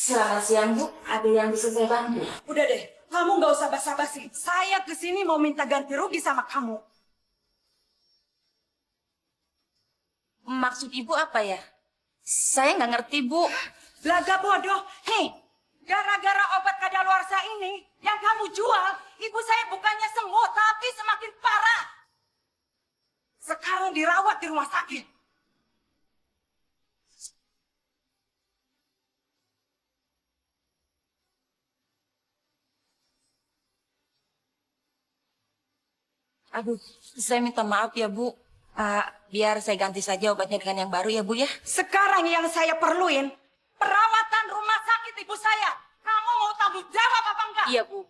Selamat siang, Bu. Ada yang bisa saya bantu? Udah deh, kamu nggak usah basa-basi. Saya kesini mau minta ganti rugi sama kamu. Maksud Ibu apa ya? Saya nggak ngerti, Bu. Belaga bodoh. Nih, gara-gara obat kadaluarsa ini yang kamu jual, ibu saya bukannya sembuh, tapi semakin parah. Sekarang dirawat di rumah sakit. Aduh, saya minta maaf ya, Bu. Biar saya ganti saja obatnya dengan yang baru ya, Bu ya. Sekarang yang saya perluin, perawatan rumah sakit ibu saya. Kamu mau tanggung jawab apa enggak? Iya, Bu.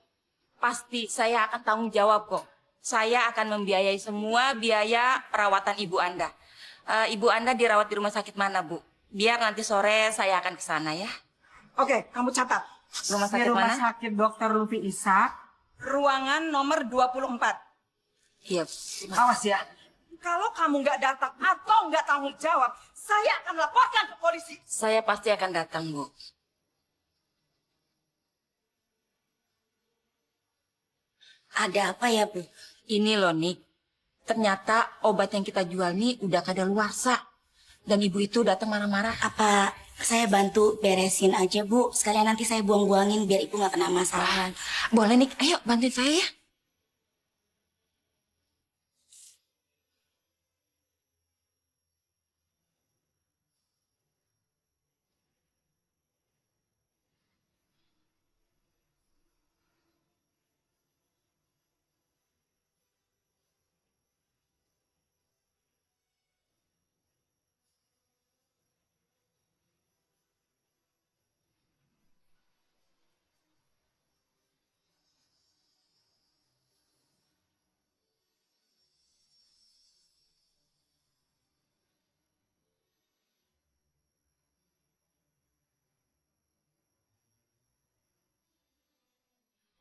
Pasti saya akan tanggung jawab kok. Saya akan membiayai semua biaya perawatan Ibu Anda. Ibu Anda dirawat di rumah sakit mana, Bu? Biar nanti sore saya akan ke sana ya. Oke, kamu catat. Rumah sakit Di rumah mana? sakit Dr. Lufi Ishak, ruangan nomor 24. Iya, Bu. Awas ya. Kalau kamu nggak datang atau nggak tanggung jawab, saya akan laporkan ke polisi. Saya pasti akan datang, Bu. Ada apa ya, Bu? Ini loh, Nik. Ternyata obat yang kita jual nih udah kadaluarsa. Dan ibu itu datang marah-marah. Apa saya bantu beresin aja, Bu? Sekalian nanti saya buang-buangin biar Ibu nggak kena masalah. Boleh, Nik. Ayo, bantuin saya ya.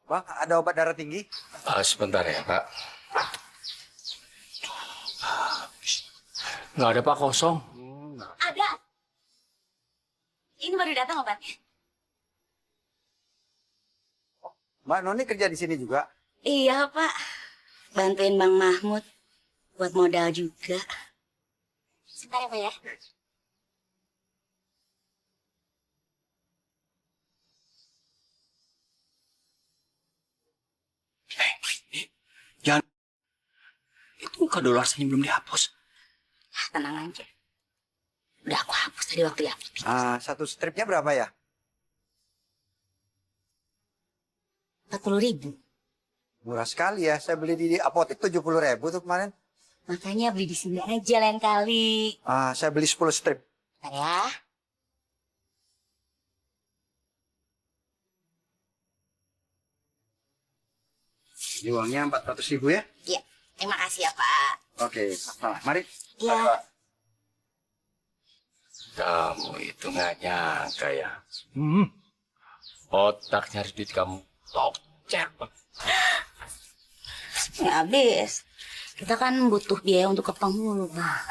Bang, ada obat darah tinggi? Sebentar ya, Pak. Nggak ada, Pak, kosong. Ada. Ini baru datang obatnya. Mbak Noni kerja di sini juga? Iya, Pak. Bantuin Bang Mahmud buat modal juga. Sebentar ya, Pak ya. Jangan. Itu kadaluarsanya belum dihapus. Tenang aja. Udah aku hapus tadi waktu di apotek. Satu stripnya berapa ya? 40.000. Murah sekali ya. Saya beli di apotek 70.000 tuh kemarin. Makanya beli di sini aja lain kali. Saya beli 10 strip. Bentar ya. Ini uangnya 400.000 ya? Iya. Terima kasih ya, Pak. Oke, mari. Iya. Kamu itu nggak nyangka ya. Otak nyari duit kamu tokcer, Pak. Nggak habis. Kita kan butuh biaya untuk ke penghulu, Bang.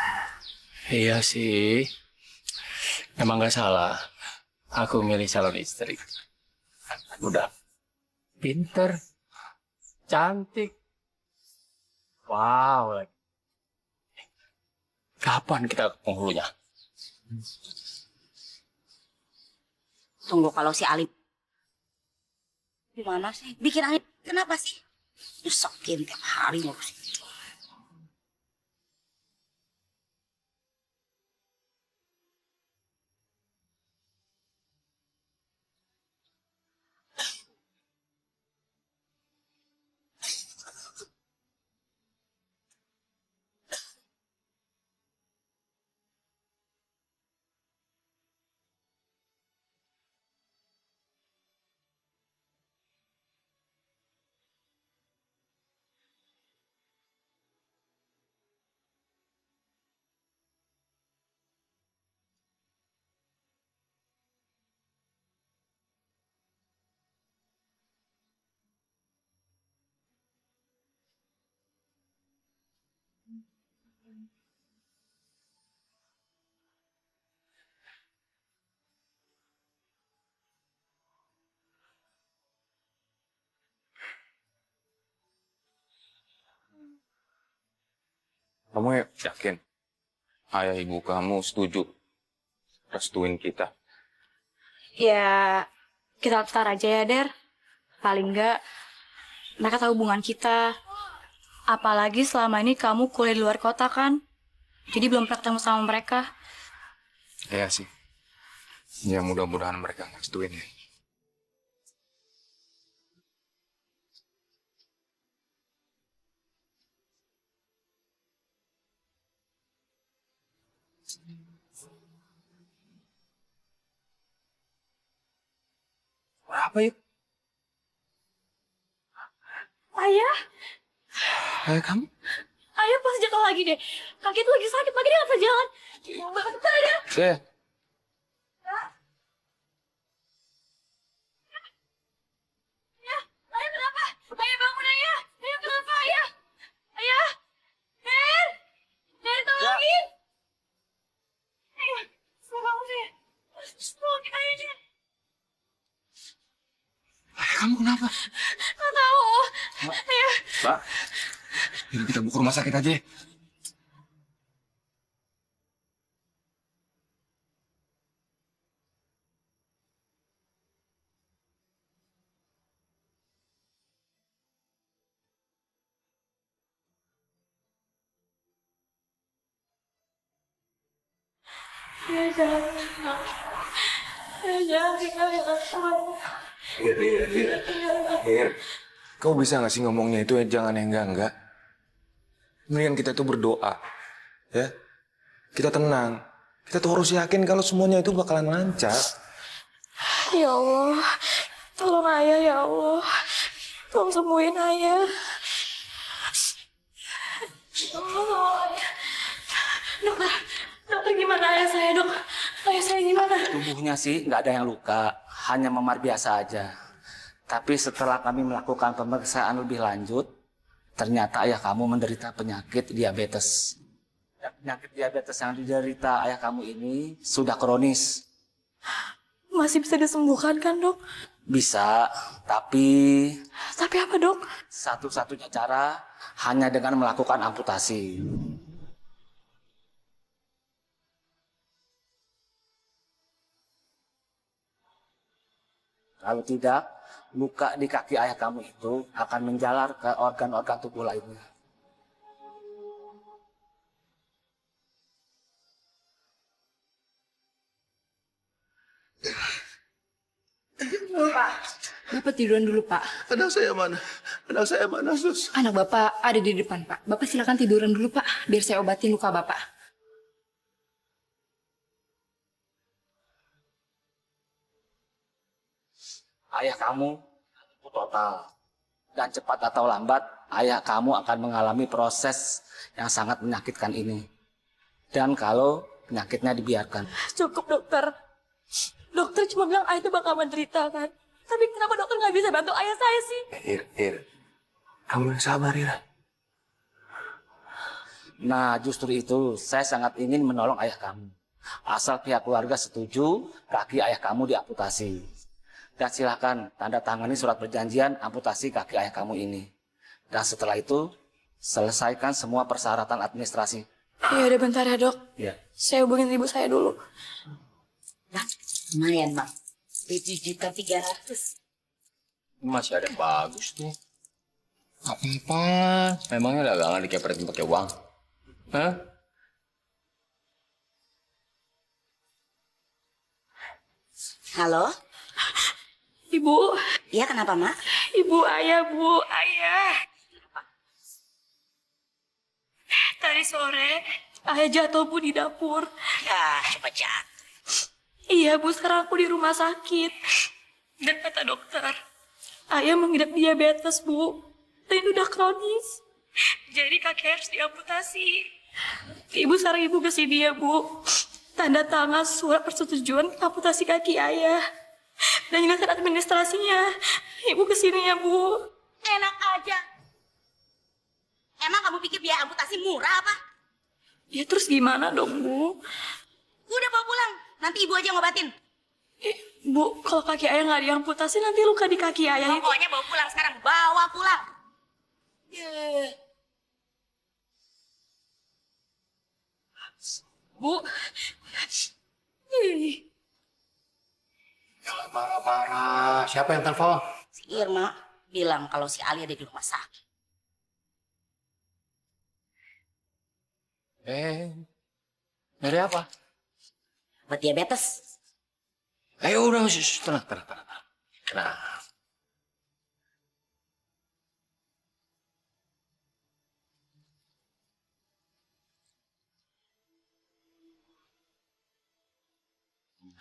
Iya sih. Emang nggak salah. Aku milih calon istri. Udah pinter, cantik. Wow. Kapan kita ke penghulunya? Tunggu kalau si Alim. Gimana sih? Bikin Alim kenapa sih? Nyusahin tiap hari ngurusin. Kamu yakin ayah ibu kamu setuju restuin kita? Ya, kita daftar aja ya, Der. Paling enggak, mereka tahu hubungan kita. Apalagi selama ini kamu kuliah di luar kota kan? Jadi belum pernah ketemu sama mereka. Iya sih. Ya mudah-mudahan mereka ngerestuin ya. Apa yuk? Ayah, Ayah kamu? ayah pasti jatuh lagi deh. Kaki itu lagi sakit, lagi dia nggak bisa jalan. Bentar ya. Ya. Ayah kenapa? Ayah bangun ayah. Ayah kenapa ayah? Ayah, Der, Der tolongin. Ayah, semua bangun deh. Tolongin ayah deh. Ayah kamu kenapa? Nggak tahu. Ayah. Pak, yuk kita buka rumah sakit aja. Ayah jangan. Ayah jangan tinggalin aku. Mir, kau bisa gak sih ngomongnya itu ya jangan yang enggak? Mendingan kita tuh berdoa, ya. Kita tenang. Kita tuh harus yakin kalau semuanya itu bakalan lancar. Ya Allah, tolong ayah ya Allah. Tolong sembuhin ayah. Ya Allah, tolong ayah. Dokter, dokter gimana ayah saya dok? Ayah saya gimana? Tubuhnya sih nggak ada yang luka, hanya memar biasa aja. Tapi setelah kami melakukan pemeriksaan lebih lanjut, ternyata ayah kamu menderita penyakit diabetes. Dan penyakit diabetes yang diderita ayah kamu ini sudah kronis. Masih bisa disembuhkan kan dok? Bisa, tapi Tapi apa dok? satu-satunya cara hanya dengan melakukan amputasi. Kalau tidak, luka di kaki ayah kamu itu akan menjalar ke organ-organ tubuh lainnya. Bapak tiduran dulu, Pak. Anak saya mana? Anak saya mana, Sus? Anak Bapak ada di depan, Pak. Bapak silakan tiduran dulu, Pak. Biar saya obatin luka Bapak. Ayah kamu lumpuh total. Dan cepat atau lambat, ayah kamu akan mengalami proses yang sangat menyakitkan ini. Dan kalau penyakitnya dibiarkan. Cukup dokter. Dokter cuma bilang ayah itu bakal menderita kan. Tapi kenapa dokter nggak bisa bantu ayah saya sih? Ir. Kamu yang sabar, Ir. Nah, justru itu saya sangat ingin menolong ayah kamu. Asal pihak keluarga setuju, kaki ayah kamu diamputasi. Dan silakan tanda tangani surat perjanjian amputasi kaki ayah kamu ini. Dan setelah itu, selesaikan semua persyaratan administrasi. Iya udah bentar ya dok. Ya. Saya hubungin ibu saya dulu. Nah, lumayan bang. 7.300.000. Masih ada yang bagus tuh. Apa? Memangnya dagangan dikeperin pakai uang? Hah? Halo? Ibu, Iya kenapa mak? ibu, ayah, bu, ayah. Tadi sore, ayah jatuh bu di dapur. Ya coba jatuh. Iya bu, sekarang aku di rumah sakit. Dan kata dokter, ayah mengidap diabetes bu. Dan itu udah kronis. Jadi kaki harus diamputasi. Ibu sekarang ibu kesini ya bu. Tanda tangan surat persetujuan amputasi kaki ayah. Dan jelaskan administrasinya. Ibu kesini ya bu. Enak aja. Emang kamu pikir biaya amputasi murah apa? Ya terus gimana dong bu? Udah bawa pulang. Nanti ibu aja ngobatin. Bu, kalau kaki ayah nggak diamputasi nanti luka di kaki ayah itu. Pokoknya bawa pulang sekarang. Bawa pulang. Bu. Jangan marah-marah. Siapa yang telepon? Si Irma bilang kalau si Ali ada di rumah sakit. Dari apa? Buat diabetes. Udah, tenang. Tenang.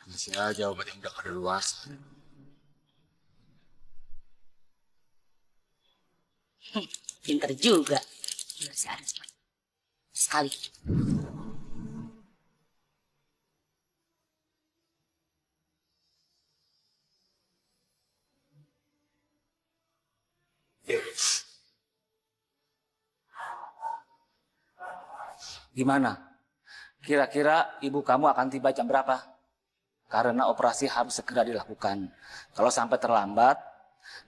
Masih aja obat yang udah kadaluarsa. Pinter juga. Biar si Aris sekali. Gimana? Kira-kira ibu kamu akan tiba jam berapa? Karena operasi harus segera dilakukan. Kalau sampai terlambat,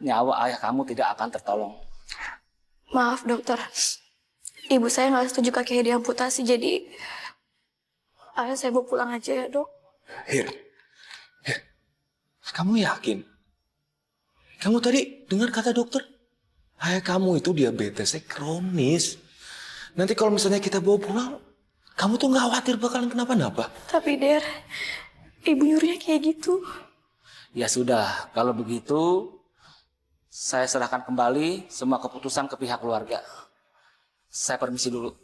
nyawa ayah kamu tidak akan tertolong. Maaf dokter, ibu saya nggak setuju kaki diamputasi, jadi ayah saya mau pulang aja ya dok. Hir, kamu yakin? Kamu tadi dengar kata dokter? Ayah kamu itu diabetesnya kronis. Nanti kalau misalnya kita bawa pulang, kamu tuh nggak khawatir bakalan kenapa-napa. Tapi Der, ibu nyuruhnya kayak gitu. Ya sudah, kalau begitu saya serahkan kembali semua keputusan ke pihak keluarga. Saya permisi dulu.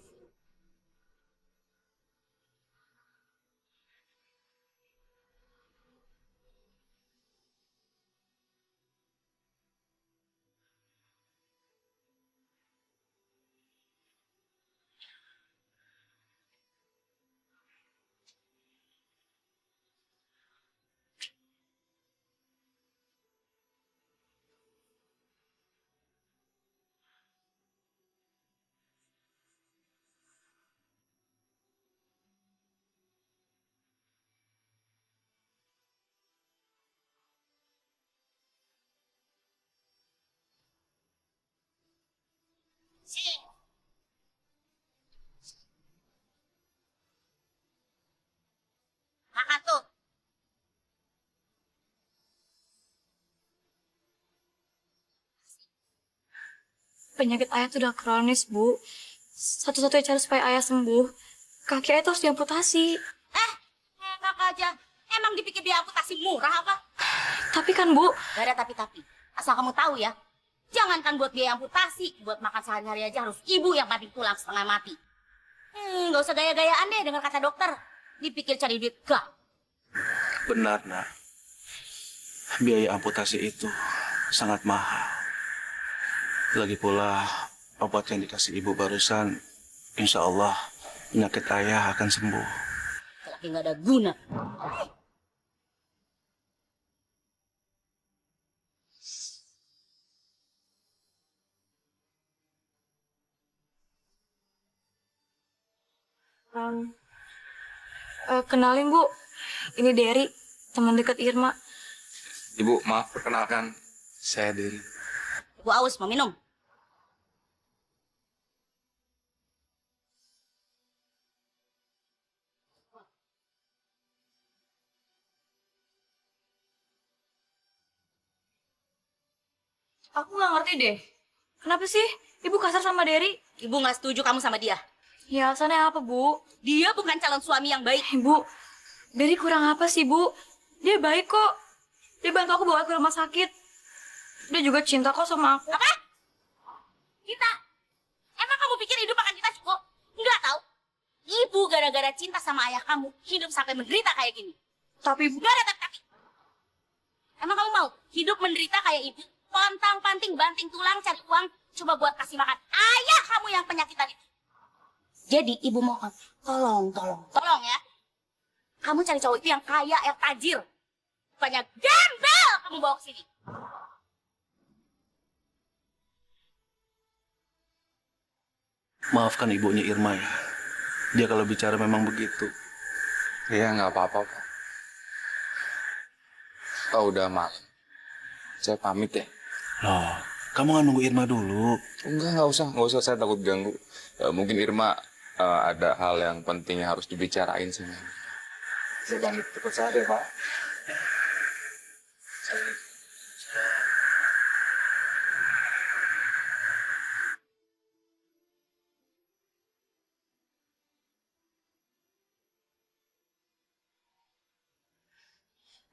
Makan tuh. Penyakit ayah tuh udah kronis, Bu. Satu-satunya cara supaya ayah sembuh, kaki ayah tuh harus diamputasi. Enak aja. Emang dipikir dia amputasi murah apa? Tapi kan, Bu, Gak ada tapi-tapi. Asal kamu tahu ya. Jangankan buat biaya amputasi, buat makan sehari-hari aja harus ibu yang mati tulang setengah mati. Gak usah gaya-gayaan deh dengan kata dokter. Dipikir cari duit, gak. Benar, Nak. Biaya amputasi itu sangat mahal. Lagi pula, obat yang dikasih ibu barusan, insya Allah penyakit ayah akan sembuh. Lagi gak ada guna. Kenalin, Bu. Ini Derry, teman dekat Irma. Ibu, maaf perkenalkan, saya Diri. Ibu aus mau minum. Aku nggak ngerti deh. Kenapa sih ibu kasar sama Derry? Ibu gak setuju kamu sama dia. Ya, alasannya apa, Bu? Dia bukan calon suami yang baik. Ibu, Derry kurang apa sih, Bu? Dia baik kok. Dia bantu aku bawa ke rumah sakit. Dia juga cinta kok sama aku. Apa? Cinta? Emang kamu pikir hidup akan kita cukup? Enggak tahu. Ibu gara-gara cinta sama ayah kamu hidup sampai menderita kayak gini. Tapi, Bu, Enggak ada tapi. Emang kamu mau hidup menderita kayak ibu? Pontang-panting, banting tulang, cari uang, coba buat kasih makan ayah kamu yang penyakitan itu. Jadi ibu mohon, tolong ya. Kamu cari cowok itu yang kaya, yang tajir. Bukannya gembel kamu bawa ke sini. Maafkan ibunya Irma ya. Dia kalau bicara memang begitu. Iya, nggak apa-apa, Pak. Oh, udah malam. Saya pamit ya. Loh, kamu nggak nunggu Irma dulu? Enggak usah. Saya takut ganggu. Ya, mungkin Irma ada hal yang penting yang harus dibicarain sama. Jangan ikut saya deh, Pak.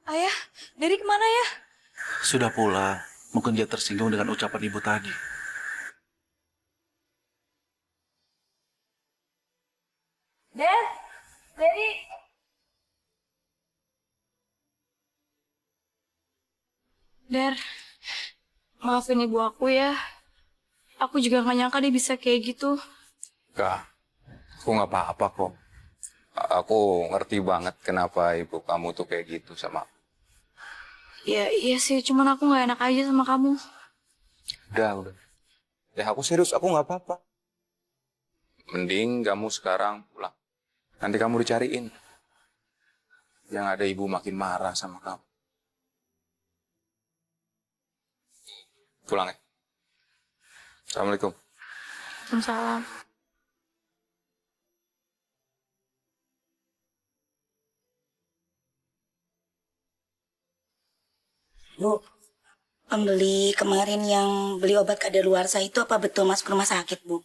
Ayah, dari kemana ya? Sudah pulang. Mungkin dia tersinggung dengan ucapan ibu tadi. Der, dari. Der, maafin ibu aku ya. Aku juga gak nyangka dia bisa kayak gitu. Kak, aku nggak apa-apa kok. Aku ngerti banget kenapa ibu kamu tuh kayak gitu sama aku. Ya iya sih, cuman aku gak enak aja sama kamu. Udah. Ya aku serius, aku nggak apa-apa. Mending kamu sekarang pulang. Nanti kamu dicariin. Yang ada ibu makin marah sama kamu. Pulang ya. Assalamualaikum. Waalaikumsalam. Bu, pembeli kemarin yang beli obat kadaluarsa itu apa betul masuk rumah sakit, Bu?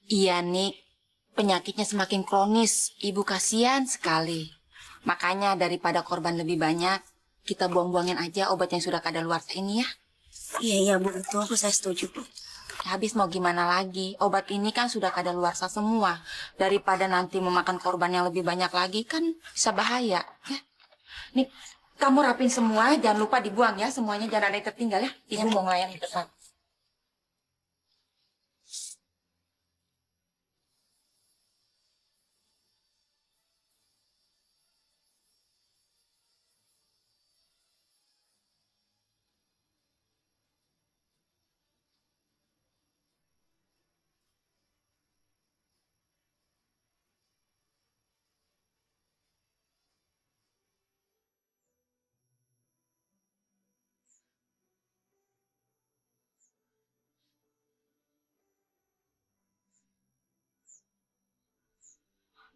Iya, Nik. Penyakitnya semakin kronis. Ibu kasihan sekali. Makanya daripada korban lebih banyak, kita buang-buangin aja obat yang sudah kadaluarsa ini ya. Iya, Bu, betul. Saya setuju, Bu. Habis mau gimana lagi? Obat ini kan sudah kadaluarsa semua. Daripada nanti memakan korban yang lebih banyak lagi kan bisa bahaya. Ya. Nih, kamu rapin semua, jangan lupa dibuang ya. Semuanya jangan ada yang tertinggal ya. Ibu mau ngelayan di depan.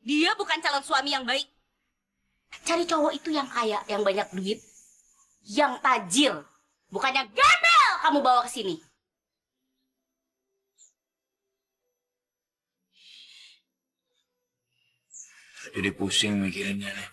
Dia bukan calon suami yang baik. Cari cowok itu yang kaya, yang banyak duit, yang tajir. Bukannya gembel kamu bawa ke sini. Jadi pusing mikirinnya nih.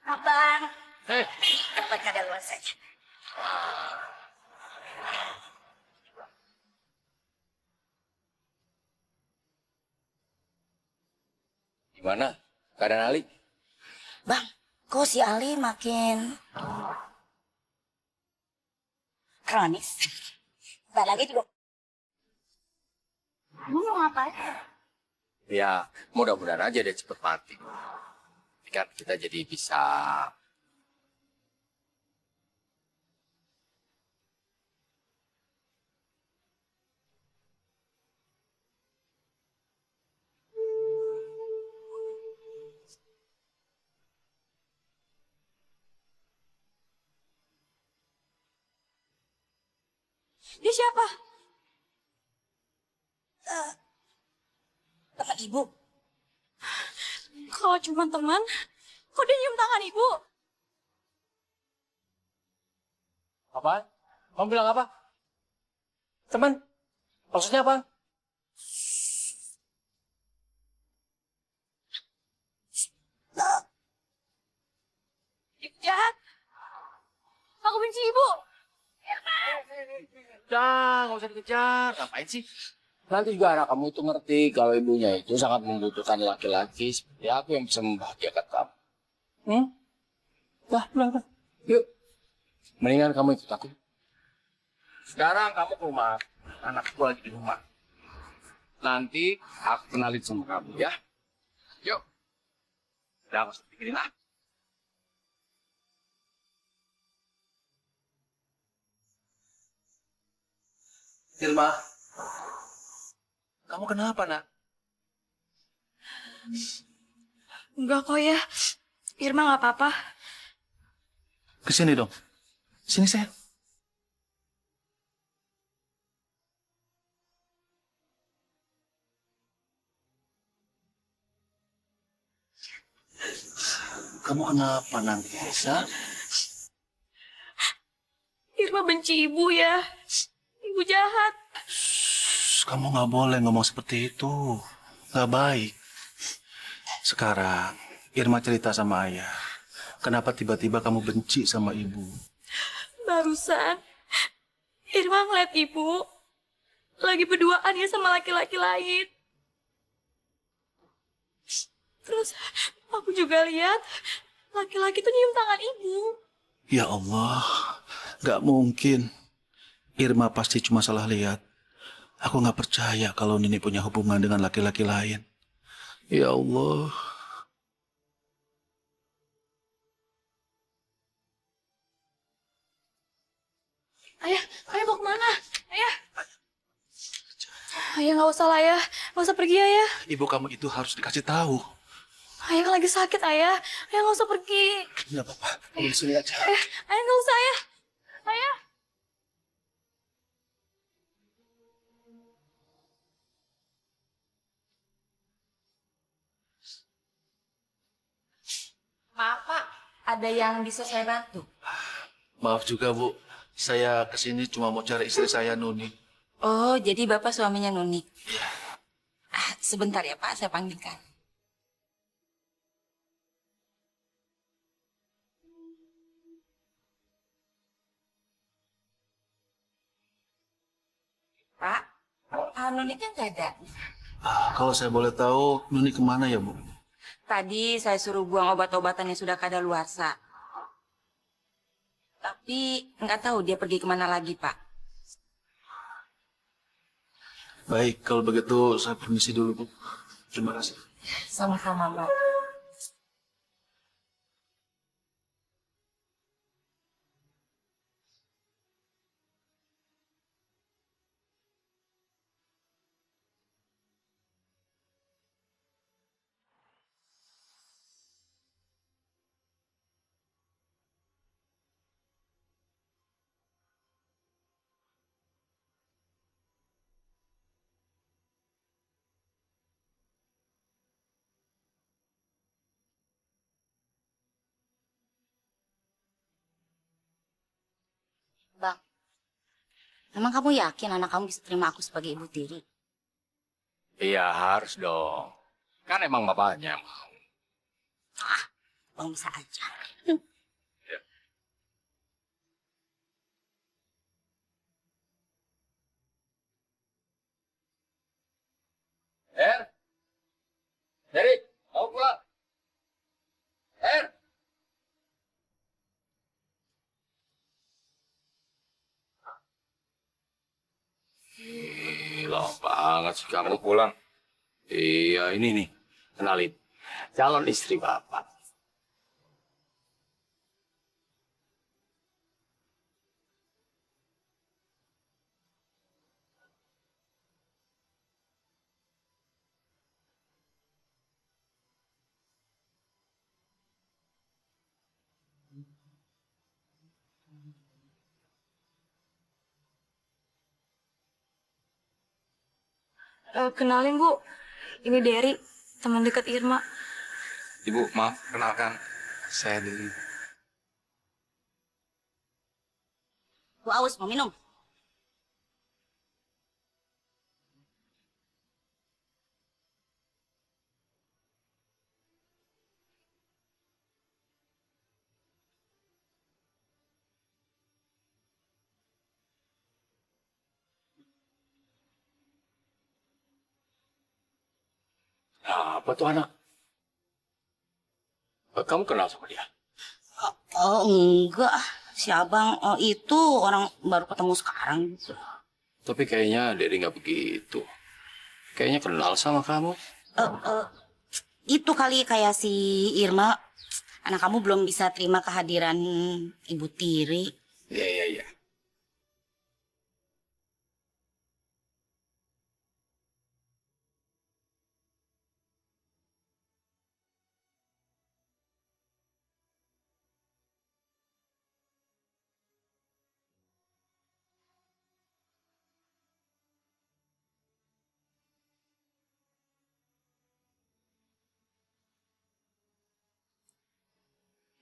Abang, dapat kadaluarsa saja. Gimana? Keadaan Ali? Bang, kok si Ali makin kronis? Bentar lagi juga. Kamu mau ngapain? Ya, mudah-mudahan aja dia cepet mati. Kan kita jadi bisa Dia siapa? Teman ibu. Kalau cuma teman, kok dia nyium tangan ibu? Apa? Kamu bilang apa? Teman? Maksudnya apa? Ibu jahat. Aku benci ibu. Jangan, nggak usah dikejar. Ngapain sih? Nanti juga anak kamu itu ngerti kalau ibunya itu sangat membutuhkan laki-laki seperti aku yang bisa membahagiakan kamu. Dah, pulang. Yuk. Mendingan kamu ikut aku. Sekarang kamu ke rumah. Anakku lagi di rumah. Nanti aku kenalin sama kamu ya. Yuk. Udah, nggak usah pikirin lah. Irma, kamu kenapa, nak? Enggak kok ya. Irma nggak apa-apa. Kesini dong. Sini, sayang. Kamu kenapa nangis, ha? Irma benci ibu ya. Ibu jahat. Kamu nggak boleh ngomong seperti itu. Nggak baik. Sekarang, Irma cerita sama ayah. Kenapa tiba-tiba kamu benci sama ibu? Barusan, Irma ngeliat ibu lagi berduaan ya sama laki-laki lain. Terus aku juga lihat laki-laki itu nyium tangan ibu. Ya Allah, nggak mungkin. Irma pasti cuma salah lihat. Aku nggak percaya kalau Nini punya hubungan dengan laki-laki lain. Ya Allah. Ayah, ayah mau kemana? Ayah. Ayah nggak usah lah ya, nggak usah pergi ayah. Ibu kamu itu harus dikasih tahu. Ayah kan lagi sakit ayah, ayah nggak usah pergi. Nggak apa-apa, kamu di sini aja. Ayah nggak usah ayah. Ayah. Maaf Pak, ada yang bisa saya bantu? Maaf juga, Bu. Saya kesini cuma mau cari istri saya, Nuni. Oh, jadi Bapak suaminya Nuni. Sebentar ya Pak, saya panggilkan. Pak, Nuni kan nggak ada. Kalau saya boleh tahu, Nuni kemana ya, Bu? Tadi saya suruh buang obat-obatan yang sudah kadaluarsa. Tapi nggak tahu dia pergi kemana lagi, Pak. Baik, kalau begitu saya permisi dulu, Bu. Terima kasih. Sama-sama, Mbak. Bang, emang kamu yakin anak kamu bisa terima aku sebagai ibu tiri? Iya, harus dong. Kan emang bapaknya mau. Bang bisa aja. Dari, mau pulang. Lama banget sih kamu pulang. Iya, ini nih. Kenalin. Calon istri Bapak. Kenalin Bu, ini Derry, teman dekat Irma. Ibu, maaf, kenalkan. Saya Dery. Bu Aus mau minum. Apa tuh anak? Kamu kenal sama dia? Oh enggak, si abang itu orang baru ketemu sekarang gitu. Tapi kayaknya Derry nggak begitu. Kayaknya kenal sama kamu. Eh, eh, itu kali kayak si Irma, anak kamu belum bisa terima kehadiran Ibu Tiri. Iya, iya, iya.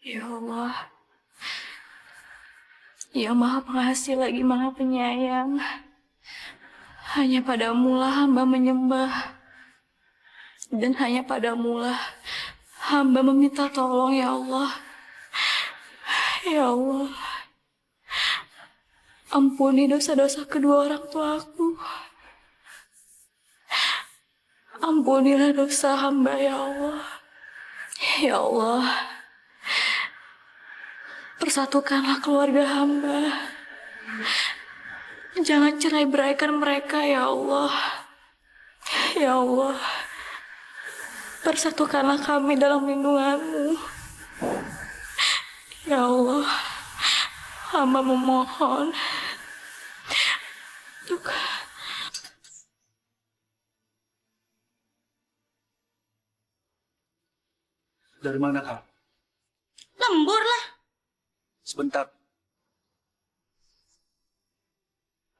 Ya Allah, yang maha pengasih lagi maha penyayang. Hanya padamulah hamba menyembah. Dan hanya padamulah hamba meminta tolong ya Allah. Ya Allah, ampuni dosa-dosa kedua orang tuaku. Ampunilah dosa hamba ya Allah. Ya Allah, persatukanlah keluarga hamba. Jangan cerai beraikan mereka ya Allah. Ya Allah, persatukanlah kami dalam lindungan-Mu. Ya Allah, hamba memohon. Dari mana kamu? Lembur lah. Sebentar.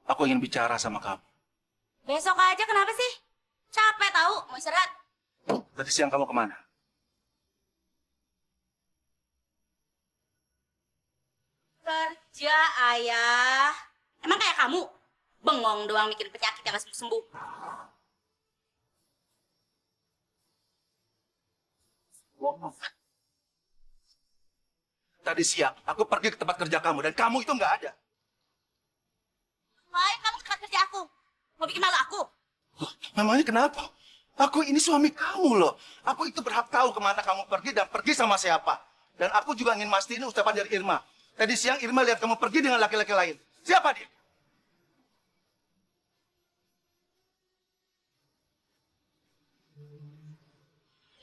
Aku ingin bicara sama kamu. Besok aja kenapa sih? Capek tahu, mau istirahat. Tadi siang kamu kemana? Kerja, Ayah. Emang kayak kamu? Bengong doang mikirin penyakit yang gak sembuh-sembuh. Tadi siang aku pergi ke tempat kerja kamu dan kamu itu nggak ada. Ngapain kamu ke tempat kerja aku? Mau bikin malu aku? Memangnya kenapa? Aku ini suami kamu loh. Aku itu berhak tahu kemana kamu pergi dan pergi sama siapa. Dan aku juga ingin mastiin ucapan dari Irma. Tadi siang Irma lihat kamu pergi dengan laki-laki lain. Siapa dia?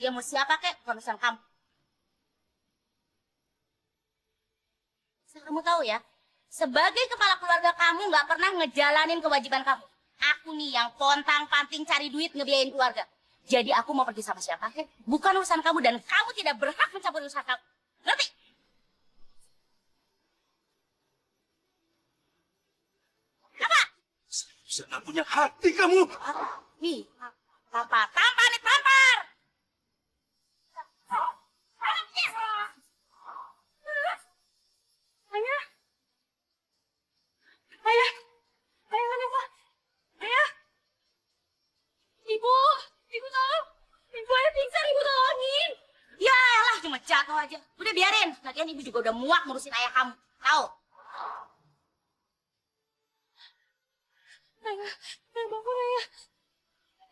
Dia mau siapa kek? Bukan urusan kamu. Asal kamu tahu ya, sebagai kepala keluarga kamu nggak pernah ngejalanin kewajiban kamu. Aku nih yang pontang-panting cari duit ngebiayain keluarga. Jadi aku mau pergi sama siapa kek? Bukan urusan kamu dan kamu tidak berhak mencampur urusan kamu. Ngerti? Apa? Saya nggak punya hati kamu. Nih, tampar, tampar nih, tampar! Ayah, ayah, ayah kenapa? Ayah, ibu tolong, ibu ayah pingsan, ibu tolongin. Ya elah, cuma jatuh aja. Udah biarin, lagian ibu juga udah muak ngurusin ayah kamu. Tahu? Ayah, ayah bangun ayah.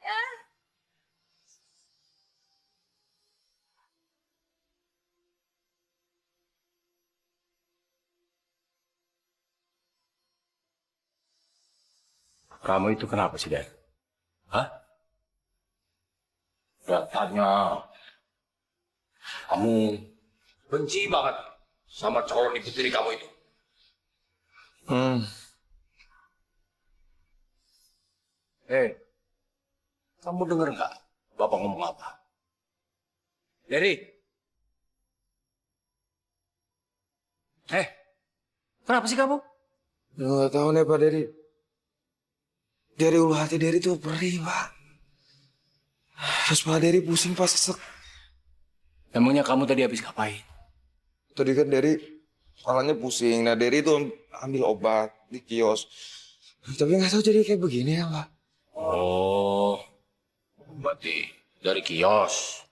Ayah. Kamu itu kenapa sih, Dan? Hah? Katanya kamu benci banget sama calon ibu tiri kamu itu. Kamu dengar nggak Bapak ngomong apa? Derry. Kenapa sih kamu? Nggak tahu nih Pak Dery. Dari ulu hati Dery tuh perih Pak. Terus Pak Dery pusing pas sesek. Emangnya kamu tadi habis ngapain? Tadi kan Dery kepalanya pusing. Nah Dery tuh ambil obat di kios. Tapi nggak tahu jadi kayak begini ya Pak. Oh, berarti dari kios.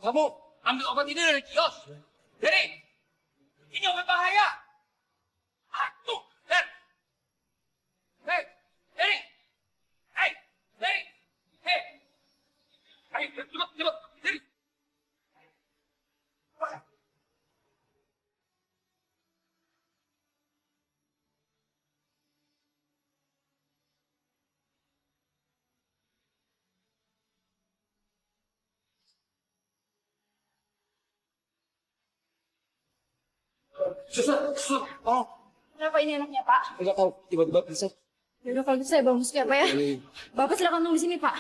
Kamu ambil obat ini dari kios. Jadi, ini obat bahaya. Tuh, Dan. Hei, Dari. Hei, Dari. Hei. Ayo, cepat, cepat. Dari. Oh, Kenapa ini anaknya, Pak? nggak tahu tiba-tiba bisa. Yaudah kalau gitu saya bawa masuk ya, Pak ya. Bapak silakan tunggu di sini, Pak.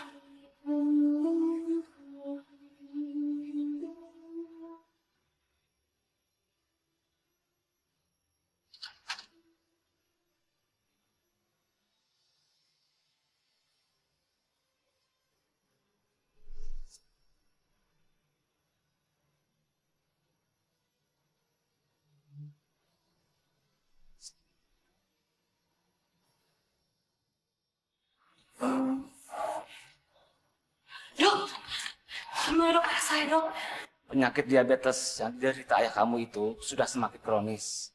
Dok, gimana dok saya dok? Penyakit diabetes yang diderita ayah kamu itu sudah semakin kronis.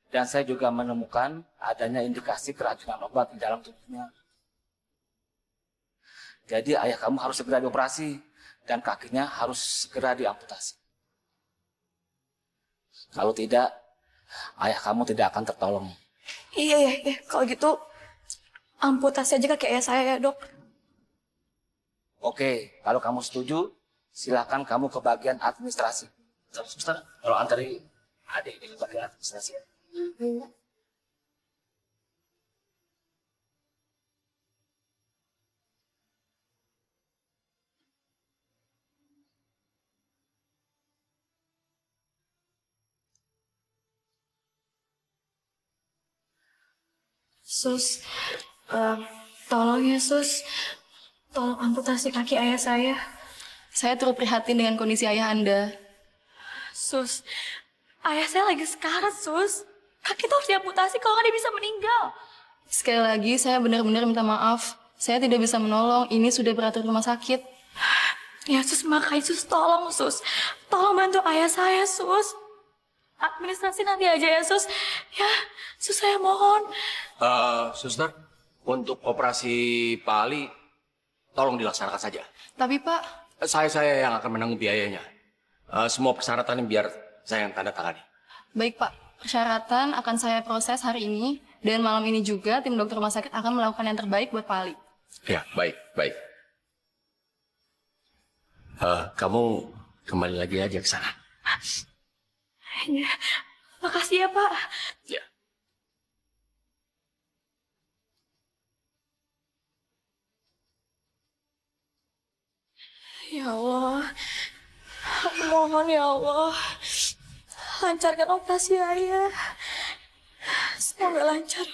Dan saya juga menemukan adanya indikasi keracunan obat di dalam tubuhnya. Jadi ayah kamu harus segera dioperasi dan kakinya harus segera diamputasi. Kalau tidak, ayah kamu tidak akan tertolong. Iya. Kalau gitu, amputasi aja kaki ayah saya ya dok. Oke, kalau kamu setuju, silakan kamu ke bagian administrasi. Suster, kalau antari adik ini ke bagian administrasi. Sus, tolong ya sus, tolong amputasi kaki ayah saya. Saya turut prihatin dengan kondisi ayah Anda. Sus, ayah saya lagi sekarat sus. Kaki tuh harus diamputasi kalau nggak dia bisa meninggal. Sekali lagi saya benar-benar minta maaf. Saya tidak bisa menolong, ini sudah beratur rumah sakit. Ya sus, makanya sus tolong sus. Tolong bantu ayah saya sus. Administrasi nanti aja ya sus. Ya, sus saya mohon. Suster, untuk operasi Pak Ali, tolong dilaksanakan saja. Tapi Pak, Saya yang akan menanggung biayanya. Semua persyaratannya biar saya yang tanda tangani. baik Pak. Persyaratan akan saya proses hari ini. Dan malam ini juga tim dokter rumah sakit akan melakukan yang terbaik buat Pak Ali. Ya, baik. Kamu kembali lagi aja ke sana. Ya, makasih ya Pak. Ya. Ya Allah, aku mohon ya Allah, lancarkan operasi ayah. Semoga lancar.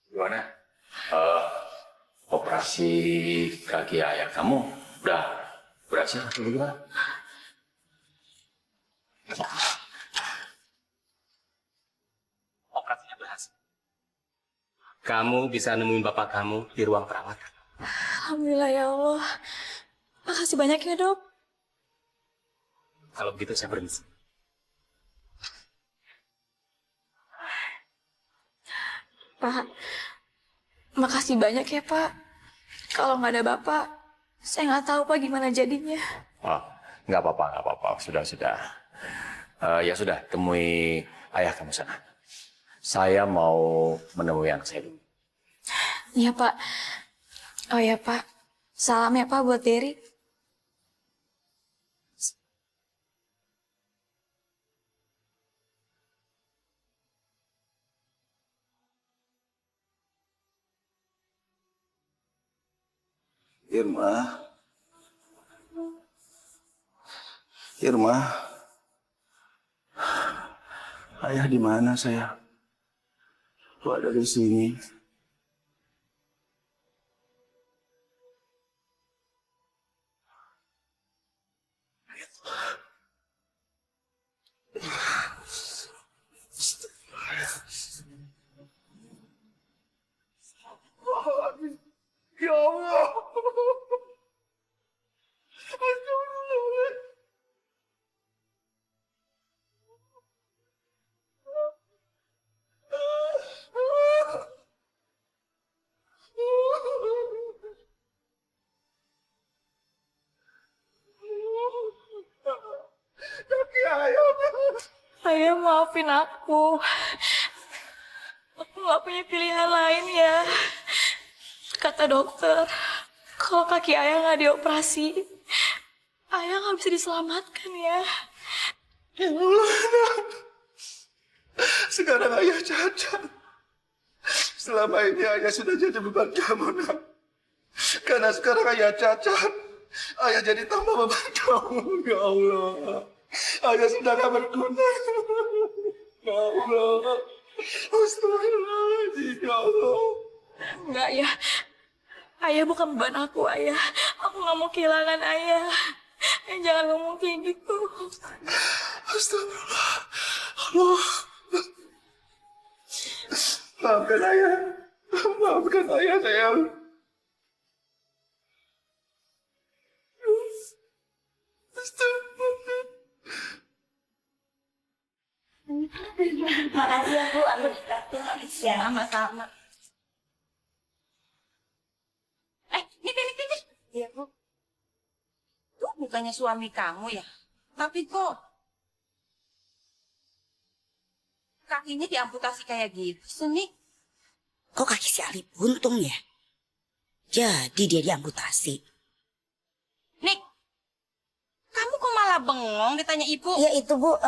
Gimana? Operasi kaki ayah kamu udah berhasil atau gimana? Operasinya berhasil. Kamu bisa nemuin bapak kamu di ruang perawatan. Alhamdulillah ya Allah. Makasih banyak ya dok. Kalau begitu saya permisi. Pak, makasih banyak ya Pak. Kalau nggak ada Bapak, saya nggak tahu Pak gimana jadinya. Oh, nggak apa-apa. Sudah. Ya sudah, temui ayah kamu sana. Saya mau menemui anak saya dulu. Iya Pak. Oh ya Pak, salam ya Pak buat Derry. Irma. Irma. Ayah di mana sayang? Kok ada di sini? Ya Allah. Ayah maafin aku. Aku nggak punya pilihan lain ya. Kata dokter, kalau kaki ayah nggak dioperasi, ayah nggak bisa diselamatkan ya. Ya Allah, nak. Sekarang ayah cacat. Selama ini ayah sudah jadi beban kamu, nak. Karena sekarang ayah cacat, ayah jadi tambah beban kamu. Ya Allah, ayah sudah gak berguna. Ya Allah, astagfirullahaladzim, ya Allah. Enggak ya, ayah bukan beban aku, ayah. Aku nggak mau kehilangan ayah. Jangan ngomong kayak gitu. Astagfirullah. Allah. Maafkan ayah. Maafkan ayah, sayang. Astagfirullah. Makasih ya Bu, aku ya. Sama-sama. Nih. Iya, Bu. Tuh bukannya suami kamu ya? Tapi kok kakinya diamputasi kayak gitu sih, Nik? Kok kaki si Ali buntung ya? Jadi dia diamputasi. Nik, kamu kok malah bengong ditanya ibu? Ya itu Bu,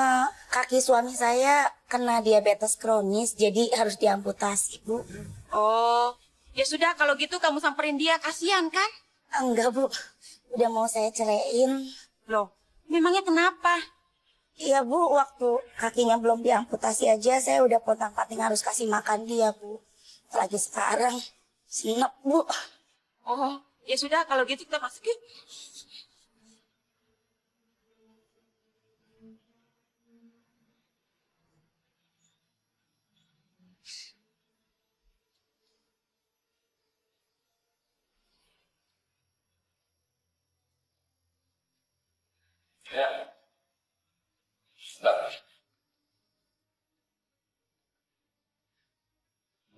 kaki suami saya kena diabetes kronis, jadi harus diamputasi Bu. Oh, ya sudah kalau gitu kamu samperin dia, kasihan kan? Enggak Bu, udah mau saya ceraiin. Loh, memangnya kenapa? Iya Bu, waktu kakinya belum diamputasi aja saya udah pontang-panting harus kasih makan dia Bu. Lagi sekarang senep Bu. Oh, ya sudah kalau gitu kita masuk yuk.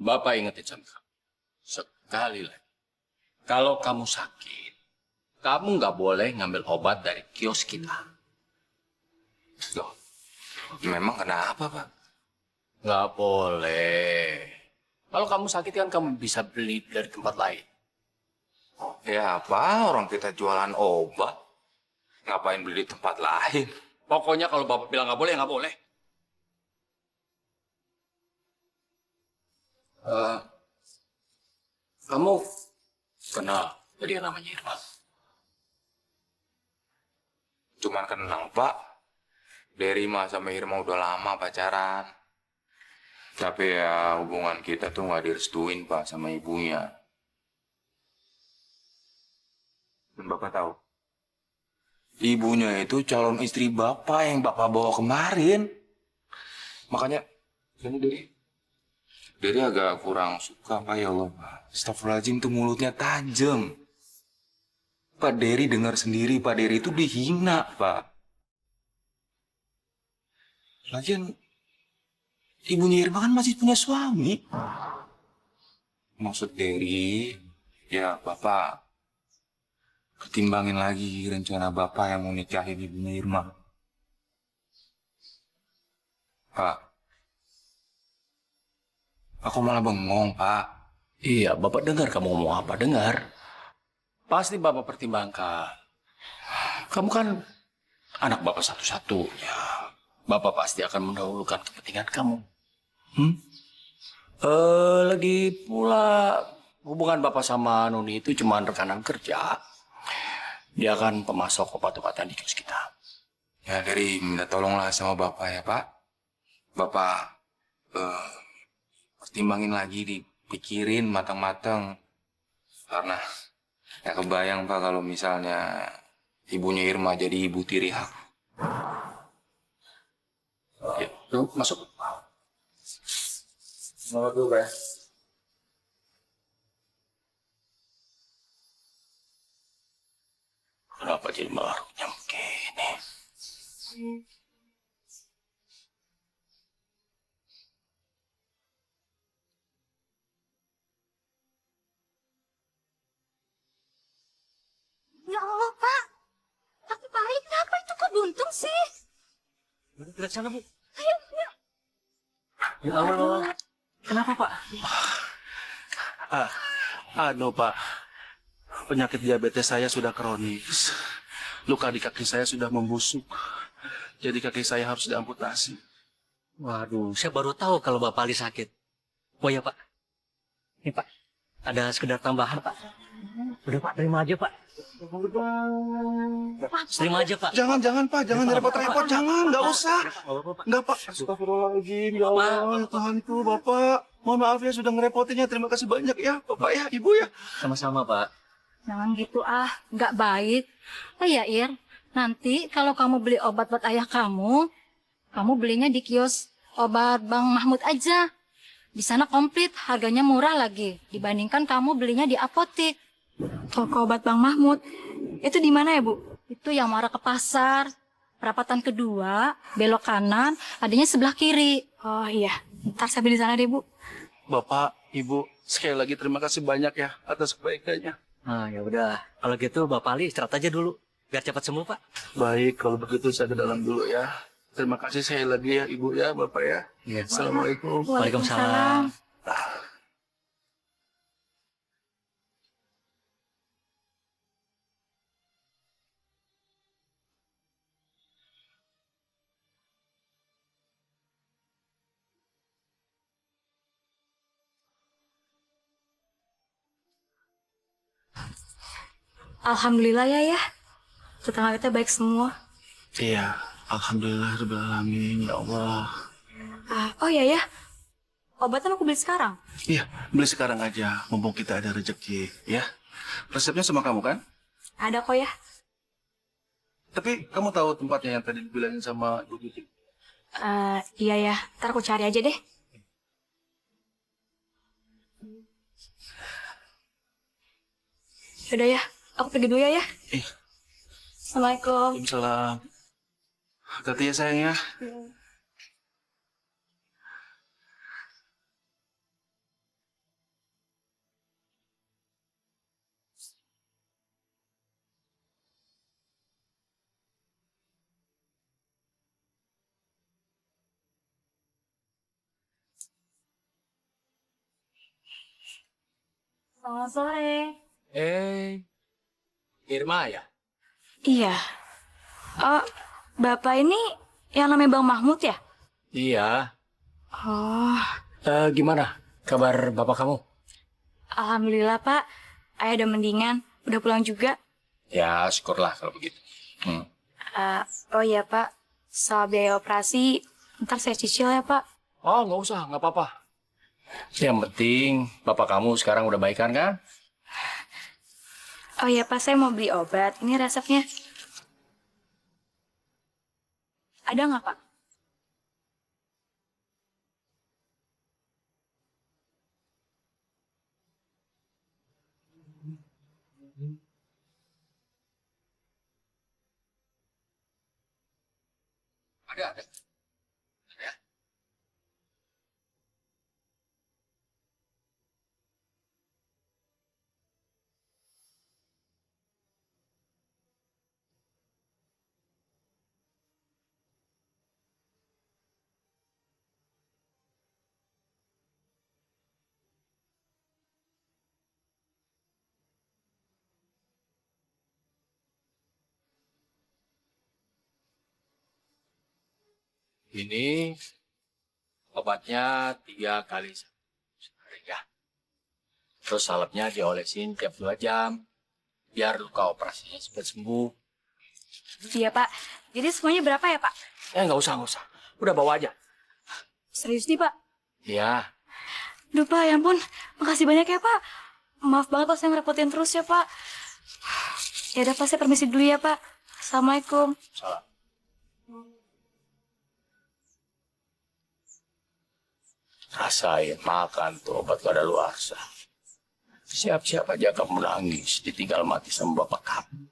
Bapak ingetin sama kamu. Sekali lagi. Kalau kamu sakit, kamu nggak boleh ngambil obat dari kios kita. Loh, memang kenapa, Pak? Nggak boleh. Kalau kamu sakit kan kamu bisa beli dari tempat lain. Ya apa, orang kita jualan obat. Ngapain beli di tempat lain? Pokoknya kalau Bapak bilang nggak boleh, ya nggak boleh. Kamu kenal jadi namanya Irma? Cuman kenal, Pak. Derry mah sama Irma udah lama pacaran. Tapi ya hubungan kita tuh nggak direstuin, Pak, sama ibunya. Dan Bapak tahu, ibunya itu calon istri Bapak yang Bapak bawa kemarin. Makanya, ini Derry agak kurang suka, Pak, ya Allah, Pak. Astagfirullahaladzim tuh mulutnya tajam. Pak Derry dengar sendiri, Pak Derry itu dihina, Pak. Lagian, ibunya Irma kan masih punya suami. Maksud Derry, ya Bapak ketimbangin lagi rencana Bapak yang mau nikahin ibunya Irma. Pak, aku malah bengong, Pak. Iya, Bapak dengar kamu ngomong apa, dengar. Pasti Bapak pertimbangkan. Kamu kan anak Bapak satu-satunya. Bapak pasti akan mendahulukan kepentingan kamu. Lagi pula hubungan Bapak sama Noni itu cuma rekanan kerja. Dia kan pemasok obat-obatan di kios kita. Ya, dari minta tolonglah sama Bapak ya, Pak. Bapak pertimbangin lagi, dipikirin matang-matang. Karena ya kebayang, Pak, kalau misalnya ibunya Irma jadi ibu tiri aku. Ya, yuk, masuk. Selamat dulu, Pak. Kenapa jadi malah runyam begini? Ya Allah, Pak. Tapi Pak Ali kenapa itu kok buntung sih? Kita sana, Bu. Ayo, yuk. Ya Allah. Kenapa, Pak? Pak. Penyakit diabetes saya sudah kronis. Luka di kaki saya sudah membusuk. Jadi kaki saya harus diamputasi. Waduh, saya baru tahu kalau Bapak Ali sakit. Oh ya, Pak. Ini, Pak. Ada sekedar tambahan, Pak. Udah, Pak. Terima aja, Pak. Terima aja, Pak. Jangan, Pak. Jangan repot-repot. Jangan, nggak usah. Nggak, Pak. Astagfirullahaladzim. Ya Allah, ya Tuhanku, Bapak. Mohon maaf ya sudah ngerepotinnya. Terima kasih banyak ya, Bapak ya, Ibu ya. Sama-sama, Pak. Jangan gitu nggak baik. Oh ya Ir, nanti kalau kamu beli obat buat ayah kamu belinya di kios obat Bang Mahmud aja. Di sana komplit, harganya murah lagi dibandingkan kamu belinya di apotik. Toko obat Bang Mahmud. Itu di mana ya, Bu? Itu yang marah ke pasar. Perapatan kedua, belok kanan, adanya sebelah kiri. Oh iya, ntar saya beli di sana deh, Bu. Bapak, Ibu, sekali lagi terima kasih banyak ya atas kebaikannya. Nah, ya udah. Kalau gitu Bapak Ali istirahat aja dulu biar cepat sembuh, Pak. Baik, kalau begitu saya ke dalam dulu ya. Terima kasih sekali lagi ya, Ibu ya, Bapak ya. Iya, Pak. Assalamualaikum. Waalaikumsalam. Alhamdulillah ya. Tetangga kita baik semua. Iya, alhamdulillahirrahmanirrahim, ya Allah. Oh iya ya, obatnya aku beli sekarang. Iya, beli sekarang aja, mumpung kita ada rezeki, ya. Resepnya sama kamu kan? Ada kok ya. Tapi kamu tahu tempatnya yang tadi dibilangin sama Ibu Tuti? Iya ya, ntar aku cari aja deh. Yaudah ya, aku pergi dulu ya. Assalamualaikum. Waalaikumsalam. Hati-hati ya sayang ya. Selamat sore. Irma ya? Iya. Bapak ini yang namanya Bang Mahmud ya? Iya. Oh, Gimana kabar Bapak kamu? alhamdulillah Pak. Ayah udah mendingan, udah pulang juga. Ya, syukurlah kalau begitu. Oh iya Pak, soal biaya operasi, ntar saya cicil ya Pak. Oh, nggak usah, nggak apa-apa. Yang penting Bapak kamu sekarang udah baikan kan? Oh iya Pak, saya mau beli obat. Ini resepnya. Ada nggak Pak? Ada. Ini obatnya 3 kali sehari ya. Terus salepnya diolesin tiap 2 jam. Biar luka operasinya cepat sembuh. Iya, Pak. Jadi semuanya berapa ya, Pak? Nggak usah. Udah bawa aja. Serius nih, Pak? Iya. Duh, Pak, ya ampun. Makasih banyak ya, Pak. Maaf banget Pak, saya ngerepotin terus ya, Pak. Ya udah, Pak, saya permisi dulu ya, Pak. Assalamualaikum. Salam. Rasain, makan tuh obat kadaluarsa. Siap-siap aja kamu nangis, ditinggal mati sama bapak kamu.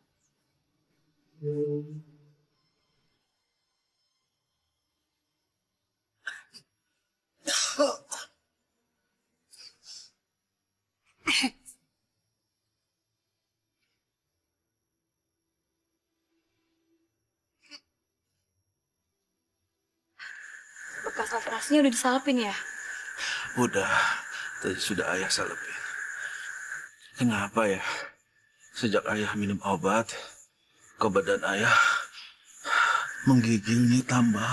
Bekas operasinya udah disalpin ya? Udah, tadi sudah ayah salepin. Kenapa ya? Sejak ayah minum obat, ke badan ayah menggigilnya tambah,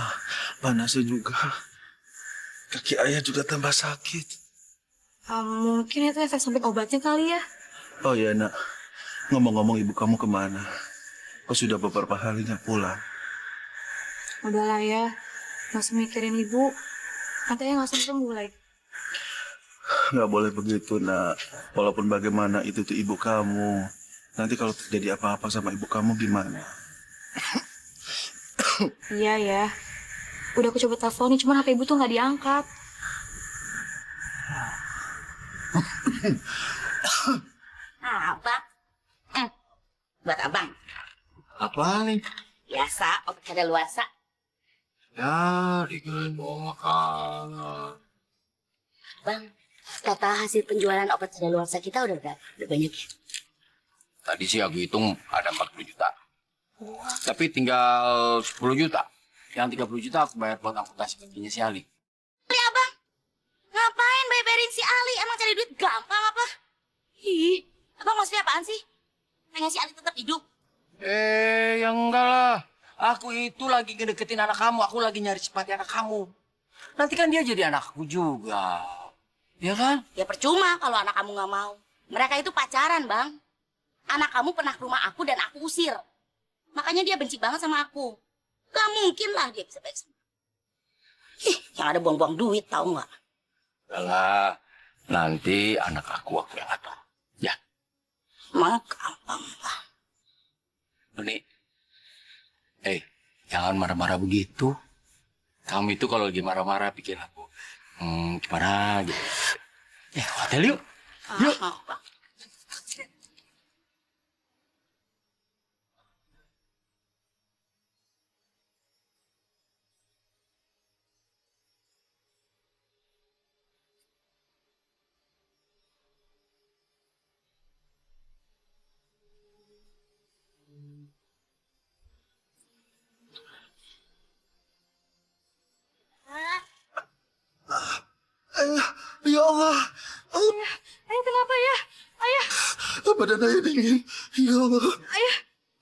panasnya juga. Kaki ayah juga tambah sakit. Mungkin itu efek samping obatnya kali ya? Oh ya nak, ngomong-ngomong ibu kamu kemana? Kok sudah beberapa hari nggak pulang? Udahlah ya, nggak usah mikirin ibu. Nanti ya nggak sembuh lagi. Nggak boleh begitu nak. Walaupun bagaimana itu tuh ibu kamu. Nanti kalau terjadi apa-apa sama ibu kamu gimana? Iya ya. Udah aku coba teleponin, cuman HP ibu tuh nggak diangkat. Abang. Buat abang. Apa nih? Biasa, obat kadaluarsa. Ya, dikirain mau makan. Bang, total hasil penjualan obat kadaluarsa kita udah berapa? Udah banyak ya? Tadi sih aku hitung ada 40 juta. Tapi tinggal 10 juta. Yang 30 juta aku bayar buat amputasi kakinya si Ali. Ali abang, ngapain bayarin si Ali? Emang cari duit gampang apa? Ih, abang maksudnya apaan sih? Pengen si Ali tetap hidup? Ya enggak lah. Aku itu lagi ngedeketin anak kamu. Aku lagi nyari simpati anak kamu. Nanti kan dia jadi anak aku juga. Ya kan? Ya percuma kalau anak kamu nggak mau. Mereka itu pacaran, Bang. Anak kamu pernah ke rumah aku dan aku usir. Makanya dia benci banget sama aku. Gak mungkin lah dia bisa baik sama aku. Ih, yang ada buang-buang duit, tahu nggak? Enggak lah. Nanti anak aku yang atur. Ya. Emang gampang, Bang. Noni. Jangan marah-marah begitu. Kamu itu kalau lagi marah-marah bikin aku. Gimana gitu. Hotel yuk. Yuk. Bang. Ayah, ya Allah. Ayah kenapa ya? Ayah, Badan ayah dingin. Ya Allah. ayah.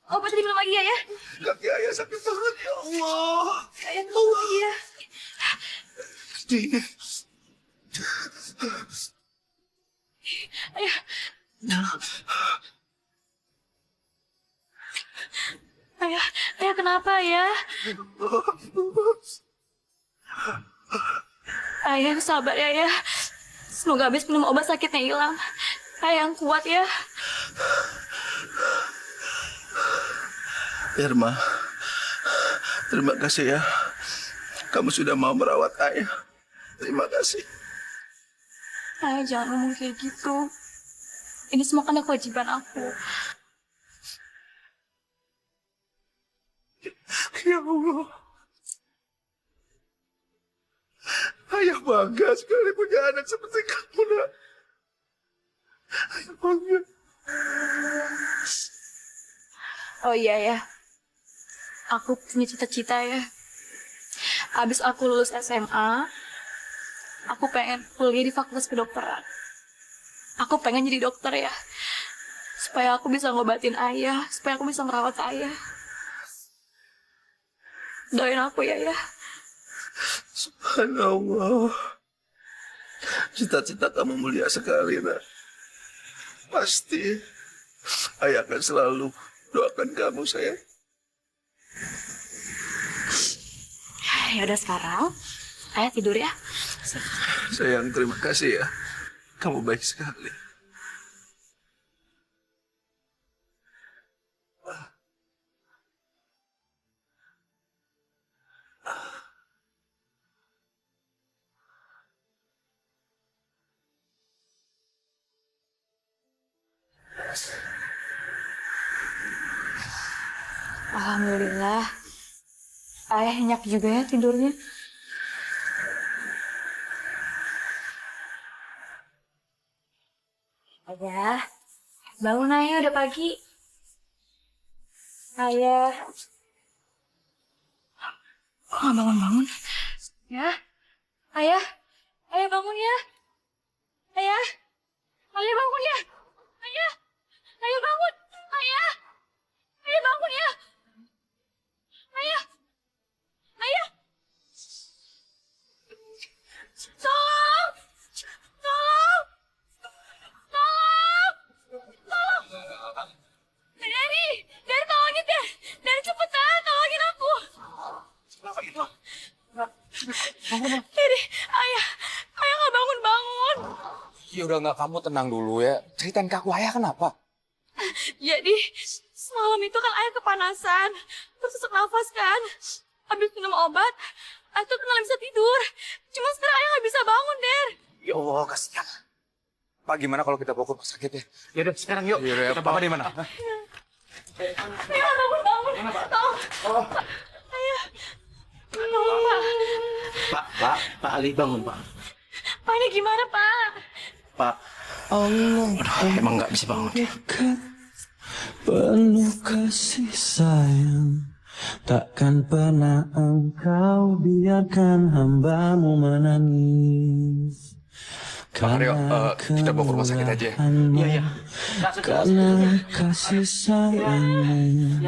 Obat diminum lagi ya, ya? Kaki ayah sakit banget. Ya Allah. Ayah minum lagi ya. Dingin. Ayah. Ayah kenapa ya? Ayah yang sabar ya, ya. Semoga habis minum obat sakitnya hilang. Ayah yang kuat ya. Irma, terima kasih ya. Kamu sudah mau merawat ayah. Terima kasih. Ayah jangan ngomong kayak gitu. Ini semua kan kewajiban aku. Ya Allah. Ayah bangga sekali punya anak seperti kamu, nak. Ayah bangga. Oh iya ya. Aku punya cita-cita ya. Abis aku lulus SMA, aku pengen kuliah di fakultas kedokteran. Aku pengen jadi dokter ya. Supaya aku bisa ngobatin ayah, supaya aku bisa merawat ayah. Doain aku ya, ya. Subhanallah. Cita-cita kamu mulia sekali, nak. Pasti ayah akan selalu doakan kamu, sayang. Ya udah sekarang, ayah tidur ya. Sayang, terima kasih ya. Kamu baik sekali. Alhamdulillah. Ayah nyenyak juga ya tidurnya. Ayah, bangun ayah, udah pagi. Ayah. Kok nggak bangun-bangun? Ya, ayah. Ayah bangun ya. Ayah. Ayah bangun ya. Ayah. Ayah bangun. Ayah. Ayah bangun ya. Ayah. Ayah. Tolong. Tolong. Tolong. Tolong. Dari tolongin deh. Dari cepetan, tolongin aku. Dari, ayah nggak bangun-bangun. Ya udah nggak, kamu tenang dulu ya. Ceritain ke aku, ayah kenapa? Jadi semalam itu kan ayah kepanasan, terus sesak nafas kan. Habis minum obat, ayah tuh nggak bisa tidur. Cuma sekarang ayah nggak bisa bangun, Der. Ya Allah, kasihan. Pak, gimana kalau kita bawa ke rumah sakit ya? Ya udah, sekarang yuk. Kita bawa di mana? Ayah bangun. Tolong. Ayah. Tolong, Pak. Pak Ali bangun, Pak. Pak, ini gimana, Pak? Pak. Aduh, emang nggak bisa bangun. Penuh kasih sayang, takkan pernah engkau biarkan hambamu menangis. Pak Aryo, kita bawa ke rumah sakit aja. Iya. Karena kasih sayangmu.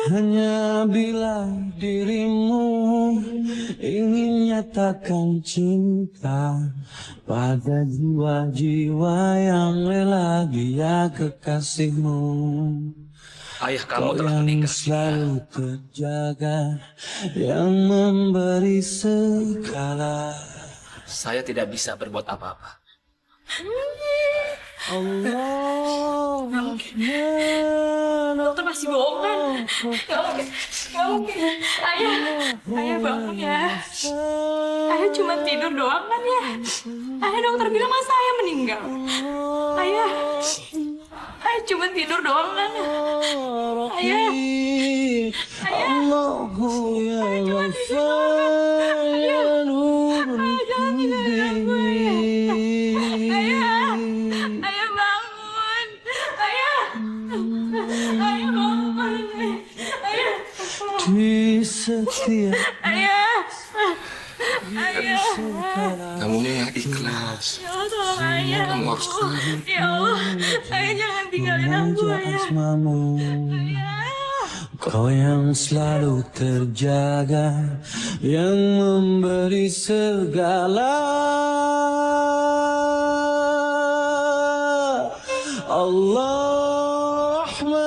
Hanya bila dirimu ingin nyatakan cinta pada jiwa-jiwa yang rela dia kekasihmu. Ayah kamu Kau telah yang meninggal. selalu terjaga, yang memberi segala. Saya tidak bisa berbuat apa-apa. Allah. Dokter masih bohong kan? Gak mungkin. Ayah bangun ya. Ayah cuma tidur doang kan ya? Ayah dokter bilang masa ayah meninggal? Ayah cuma tidur doang kan? Ayah. Allahu ya Ghaffar ya Nurul Qalbi. Ayah bangun. Ayah bangun. Ayah. Di setiap Ayah. Kamu yang ikhlas. Ya Allah, tolong ayah. Kamu harus kuat. Ya Allah, ayah jangan tinggalin aku, ayah. asmamu. Kau yang selalu terjaga, yang memberi segala. Allah Rahman,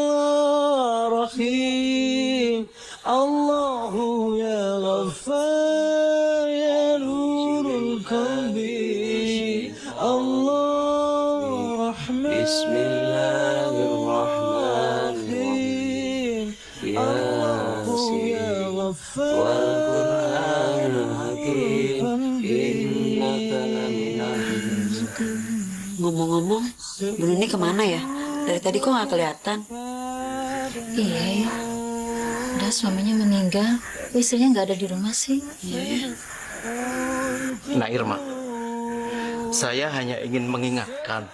Allah Rahim, Allahu ya Ghaffar ya Nurul Qalbi, Allah Rahman. Bismillahirrahmanirrahim. Allahu ya Ghaffar wal Qur'anul Hakim. Ngomong-ngomong, Bruni kemana ya? Dari tadi kok nggak kelihatan? Iya ya. Udah suaminya meninggal, istrinya nggak ada di rumah sih. Iya ya. Nah Irma, saya hanya ingin mengingatkan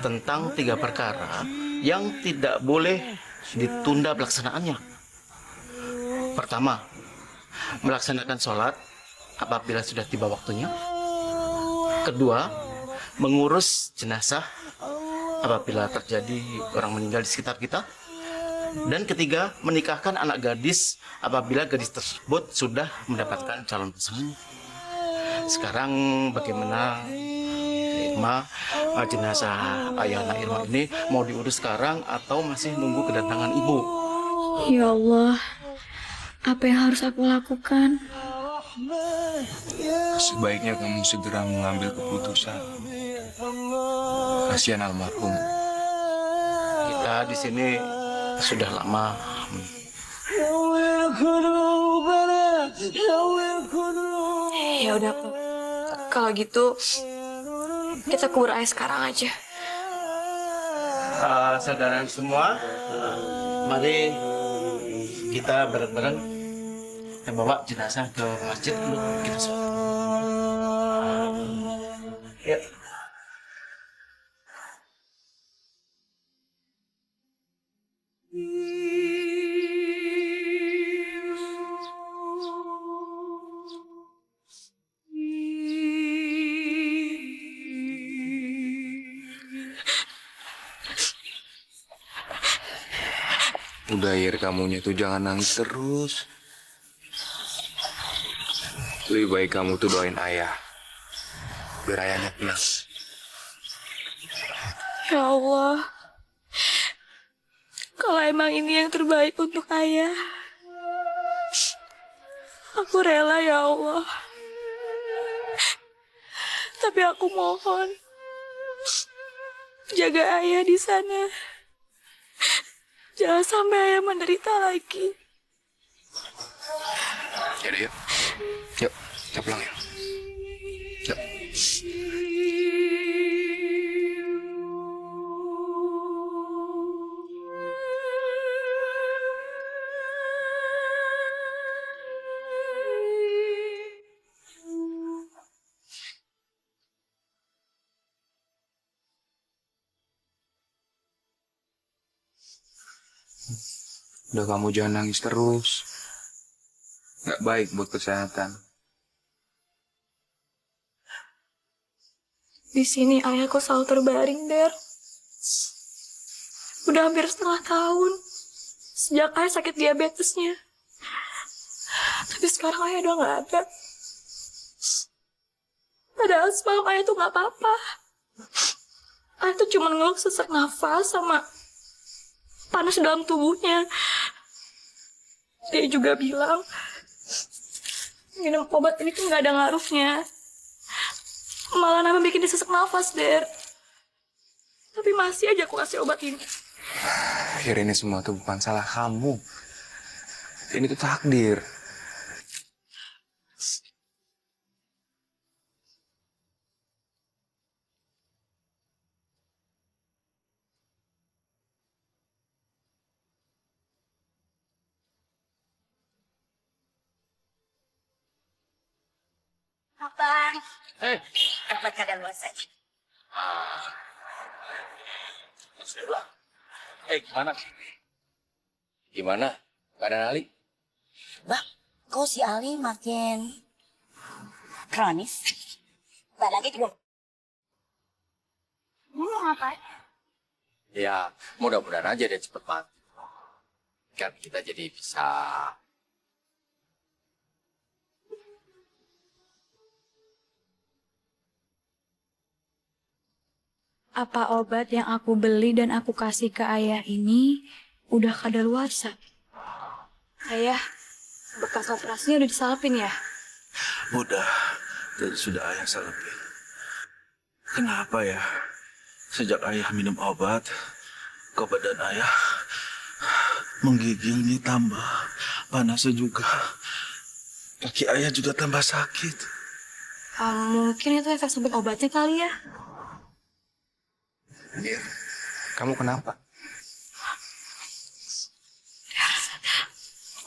tentang 3 perkara yang tidak boleh ditunda pelaksanaannya. Pertama, melaksanakan sholat apabila sudah tiba waktunya. Kedua, mengurus jenazah apabila terjadi orang meninggal di sekitar kita. Dan ketiga, menikahkan anak gadis apabila gadis tersebut sudah mendapatkan calon pasangan. sekarang bagaimana Irma, jenazah ayahnya Irma ini mau diurus sekarang atau masih nunggu kedatangan ibu? Ya Allah, apa yang harus aku lakukan? Sebaiknya kamu segera mengambil keputusan. Kasihan almarhum. Kita di sini sudah lama. Ya udah, Pak. Kalau gitu, kita kubur ayah sekarang aja. Saudara semua, mari kita bareng-bareng bawa jenazah ke masjid untuk kita sholat. Ya. Udah Ir, kamunya tuh jangan nangis terus. Lebih baik kamu tuh doain ayah. Biar ayahnya tenang. Ya Allah, kalau emang ini yang terbaik untuk ayah, aku rela ya Allah. Tapi aku mohon, jaga ayah di sana. Jangan sampai ayah menderita lagi. Yaudah yuk. Yuk, kita pulang ya. Yuk. Udah kamu jangan nangis terus. Nggak baik buat kesehatan. Di sini ayahku selalu terbaring, Der. Udah hampir setengah tahun sejak ayah sakit diabetesnya. Tapi sekarang ayah udah nggak ada. Padahal semalam ayah tuh nggak apa-apa. Ayah tuh cuma ngeluh sesak nafas sama panas dalam tubuhnya. Dia juga bilang minum obat ini tuh nggak ada ngaruhnya. Malah nambah bikin dia sesak nafas, Der. Tapi masih aja aku kasih obat ini. Akhir ini semua tuh bukan salah kamu. Ini tuh takdir. Abang, obat kadaluarsa. Gimana? Gimana? Keadaan Ali? Bang, kok si Ali makin kronis? Lagi juga. Ngapain? Ya, mudah-mudahan aja dia cepet mati. Kan kita jadi bisa. Apa obat yang aku beli dan aku kasih ke ayah ini udah kadaluarsa? Ayah, bekas operasinya udah disalpin ya? Udah, jadi sudah ayah salepin. Kenapa ya? Sejak ayah minum obat, ke badan ayah menggigilnya tambah, panasnya juga. Kaki ayah juga tambah sakit. Mungkin itu efek samping obatnya kali ya? Ir, kamu kenapa?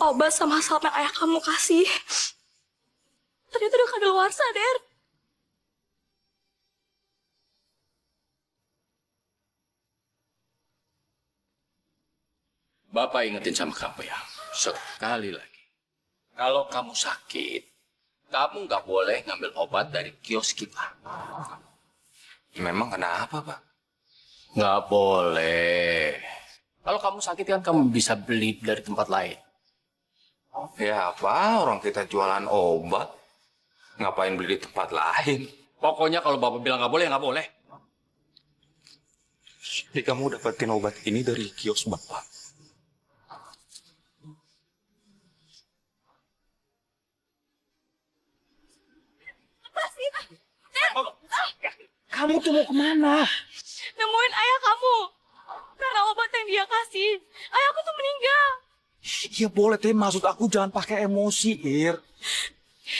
Obat sama salep yang ayah kamu kasih ternyata udah kadaluarsa, Der. Bapak ingetin sama kamu ya, sekali lagi. Kalau kamu sakit, kamu nggak boleh ngambil obat dari kios kita. Memang kenapa, Pak? Nggak boleh. Kalau kamu sakit kan kamu bisa beli dari tempat lain. Ya apa, orang kita jualan obat. Ngapain beli di tempat lain? Pokoknya kalau Bapak bilang nggak boleh, nggak boleh. Jadi kamu dapetin obat ini dari kios Bapak. Kamu tuh mau kemana? Nemuin ayah kamu. Karena obat yang dia kasih, ayahku tuh meninggal. Iya boleh, tapi maksud aku jangan pakai emosi, Ir.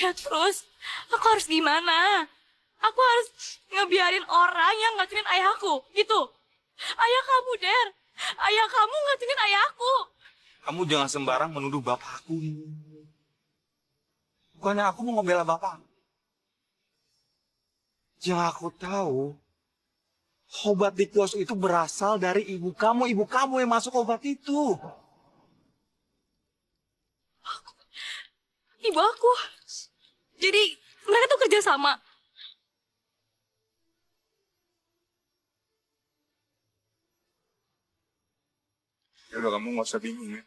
Ya terus, aku harus gimana? Aku harus ngebiarin orang yang ngacungin ayahku, gitu. Ayah kamu, Der. Ayah kamu ngacungin ayahku. Kamu jangan sembarang menuduh bapakku. Bukannya aku mau ngebela bapak. Yang aku tahu, obat di kios itu berasal dari ibu kamu. Ibu kamu yang masuk obat itu. Ibu aku. Jadi mereka tuh kerja sama. Ya udah, kamu nggak usah bingung ya.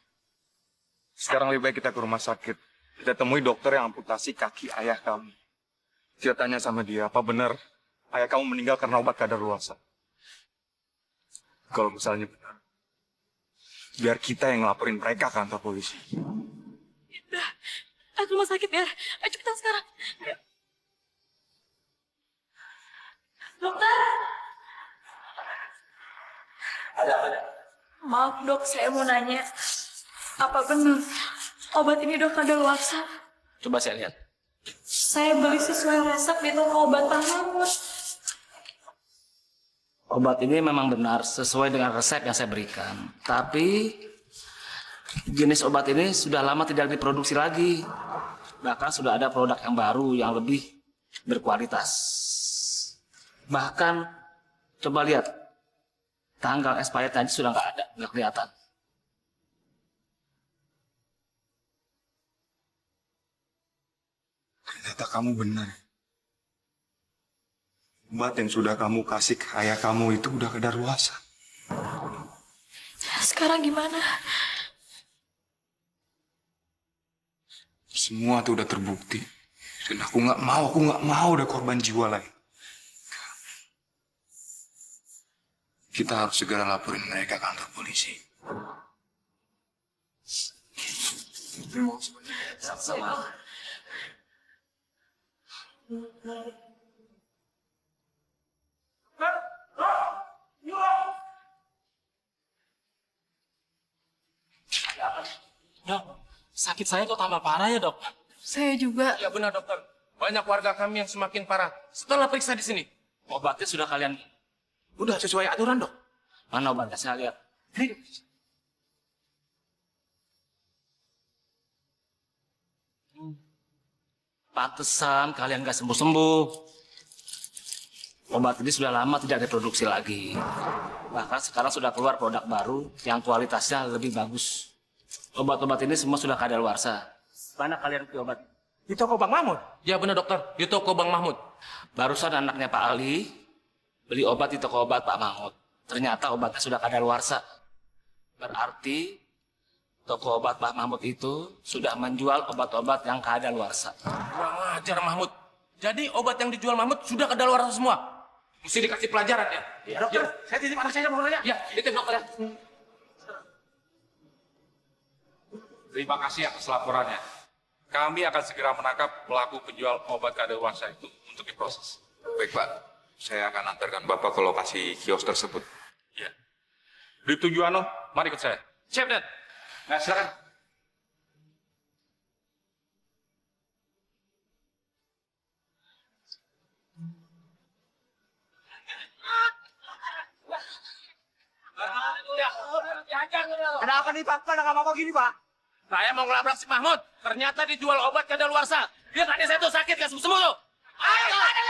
Sekarang lebih baik kita ke rumah sakit. Kita temui dokter yang amputasi kaki ayah kamu. Kita tanya sama dia, apa benar ayah kamu meninggal karena obat kadaluarsa? Kalau misalnya benar, biar kita yang ngelaporin mereka ke kantor polisi. Udah, aku rumah sakit ya. Ayo cepetan sekarang. Ayo. Dokter. Maaf dok, saya mau nanya. Apa benar obat ini dok kadaluarsa? Coba saya lihat. Saya beli sesuai resep di toko obat Pak Mahmud. Obat ini memang benar sesuai dengan resep yang saya berikan. Tapi jenis obat ini sudah lama tidak diproduksi lagi. Bahkan sudah ada produk yang baru yang lebih berkualitas. Bahkan coba lihat, tanggal expired tadi sudah nggak ada, nggak kelihatan. Ternyata kamu benar. Obat yang sudah kamu kasih ke ayah kamu itu udah kadaluarsa. Sekarang gimana? Semua tuh udah terbukti. Dan aku nggak mau ada korban jiwa lain. Kita harus segera laporin mereka ke kantor polisi. Sama. Dok, sakit saya kok tambah parah ya dok? Saya juga. Ya benar dokter. Banyak warga kami yang semakin parah setelah periksa di sini. Obatnya sudah kalian. Udah sesuai aturan dok. Mana obatnya saya lihat. Pantesan kalian gak sembuh-sembuh. Obat ini sudah lama tidak diproduksi lagi. Bahkan sekarang sudah keluar produk baru yang kualitasnya lebih bagus. Obat-obat ini semua sudah kadaluarsa. Mana kalian beli obat? Di toko Bang Mahmud? Ya benar dokter, di toko Bang Mahmud. Barusan anaknya Pak Ali beli obat di toko obat Pak Mahmud. Ternyata obatnya sudah kadaluarsa. Berarti toko obat Pak Mahmud itu sudah menjual obat-obat yang kadaluarsa. Kurang ajar Mahmud. Jadi obat yang dijual Mahmud sudah kadaluarsa semua. Mesti dikasih pelajaran ya. Ya dokter, saya titip anak saya mau nanya. Ya, titip dokter ya. Terima kasih atas laporannya. Kami akan segera menangkap pelaku penjual obat kadaluarsa itu untuk diproses. Baik Pak, saya akan antarkan Bapak ke lokasi kios tersebut. Ya. Dituju Ano, mari ikut saya. Siap, Dad. Nah, silakan. Ada apa nih Pak? Kenapa mau kok gini Pak? Saya mau ngelabrak si Mahmud. Ternyata dijual obat kadaluarsa. Dia tadi saya tuh sakit gak sembuh-sembuh tuh.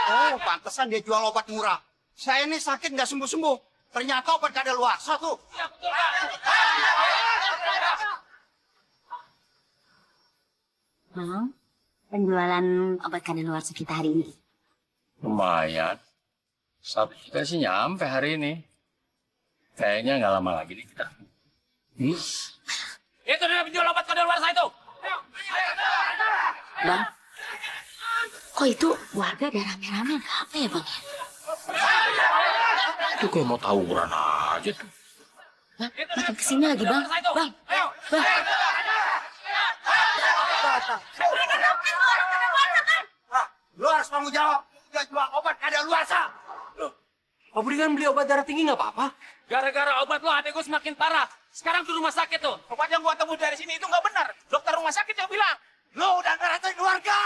Oh, pantesan dia jual obat murah. Saya ini sakit nggak sembuh-sembuh. Ternyata obat kadaluarsa tuh. Mau penjualan obat kadaluarsa kita hari ini. Lumayan. Sapi kita sih nyampe hari ini. Kayaknya nggak lama lagi nih kita. Itu dia penjual obat kadaluarsa itu. Bang, Kok itu warga ada rame-rame? Ada apa ya bang? Itu kayak mau tawuran aja tuh. Bang, makin kesini lagi bang. Bang, bang. Lu harus tanggung jawab. Dia jual obat kadaluarsa. Pak Budi kan beli obat darah tinggi nggak apa-apa. Gara-gara obat lo adek gue semakin parah. Sekarang di rumah sakit tuh. Obat yang gua temu dari sini itu nggak benar. Dokter rumah sakit yang bilang. Lu udah ngerasain keluarga.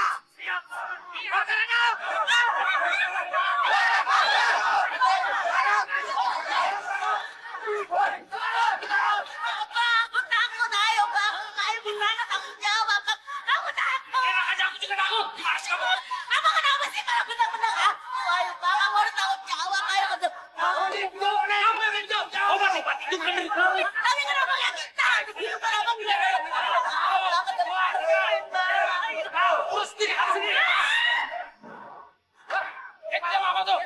Aku takut, ayo bang. Ayo gimana tanggung jawab bang? Aku takut. Enak aja aku juga takut. Mas kamu. Apa kenapa sih kalau benar-benar aku? Ayo bang, aku harus tanggung jawab. Ayo ke Obat itu kan dari kami. Tapi kenapa nggak kita? Kenapa nggak Urus sendiri, harus sendiri. Kalian apa tuh?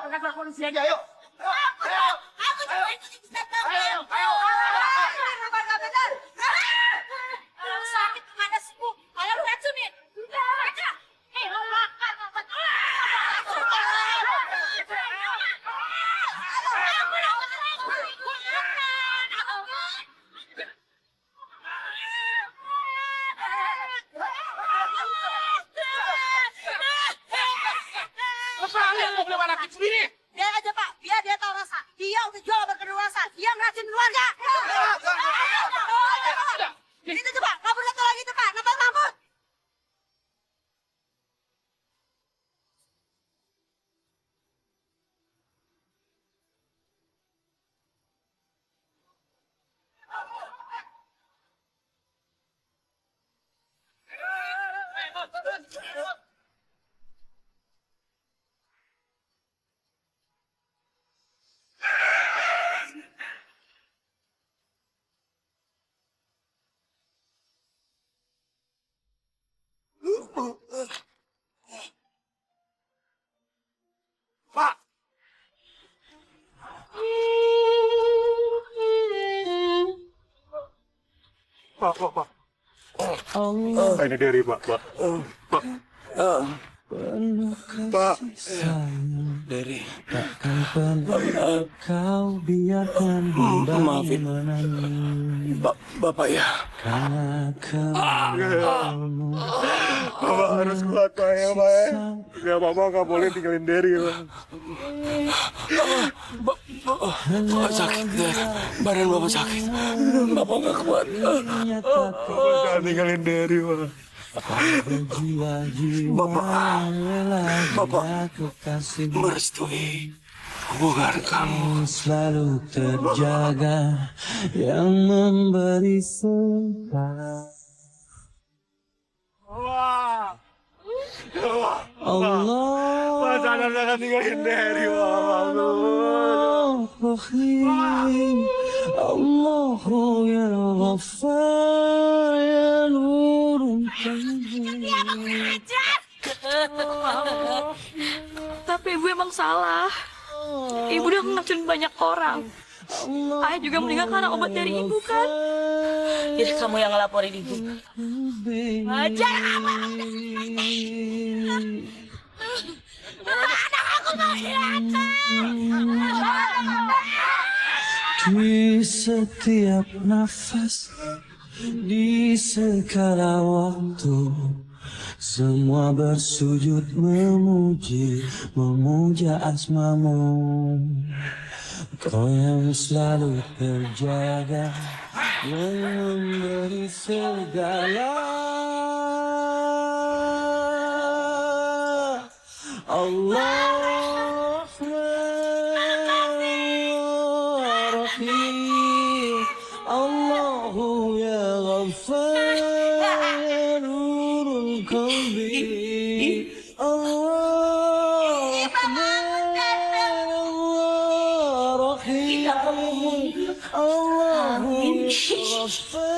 Angkat polisi aja, yuk. Aku cuma ikut Ayo. sakit kemana sih bu? Kalau lu racunin, udah aja. Hei, lu makan obat. Kalian mau beli anak kecil sendiri? Biar aja pak, biar dia tahu rasa. Dia udah jual obat kadaluarsa. Dia ngeracun keluarga. Itu tuh pak, kabur satu lagi tuh pak. Nampak Mahmud. Pak. Pak. Ini dari Pak. Pak. Pak. Dari takkan pernah kau biarkan bunda menangis. Bapak ya. Karena kamu Bapak harus kuat Pak ya Pak ya. Gak apa-apa, gak boleh tinggalin Derry Pak. Bapak sakit, badan bapak sakit. Bapak nggak kuat. Jangan tinggalin Derry Pak. Bapak merestui hubungan kamu. selalu terjaga yang memberi semangat. Allah Pak jangan tinggalin Derry Pak. Rahim Allahu ya Ghaffar ya Nurul Tapi ibu emang salah. Ibu udah ngelacunin banyak orang. Ayah juga meninggal karena obat dari ibu kan? Jadi kamu yang ngelaporin ibu. Ajar apa? Anak aku mau Di setiap nafas, di segala waktu, semua bersujud memuja asmamu. Kau yang selalu terjaga, yang memberi segala. Allah Rahim Allahu ya Ghaffar ya Nurul Qalbi Allah Rahim Allahu ya Ghaffar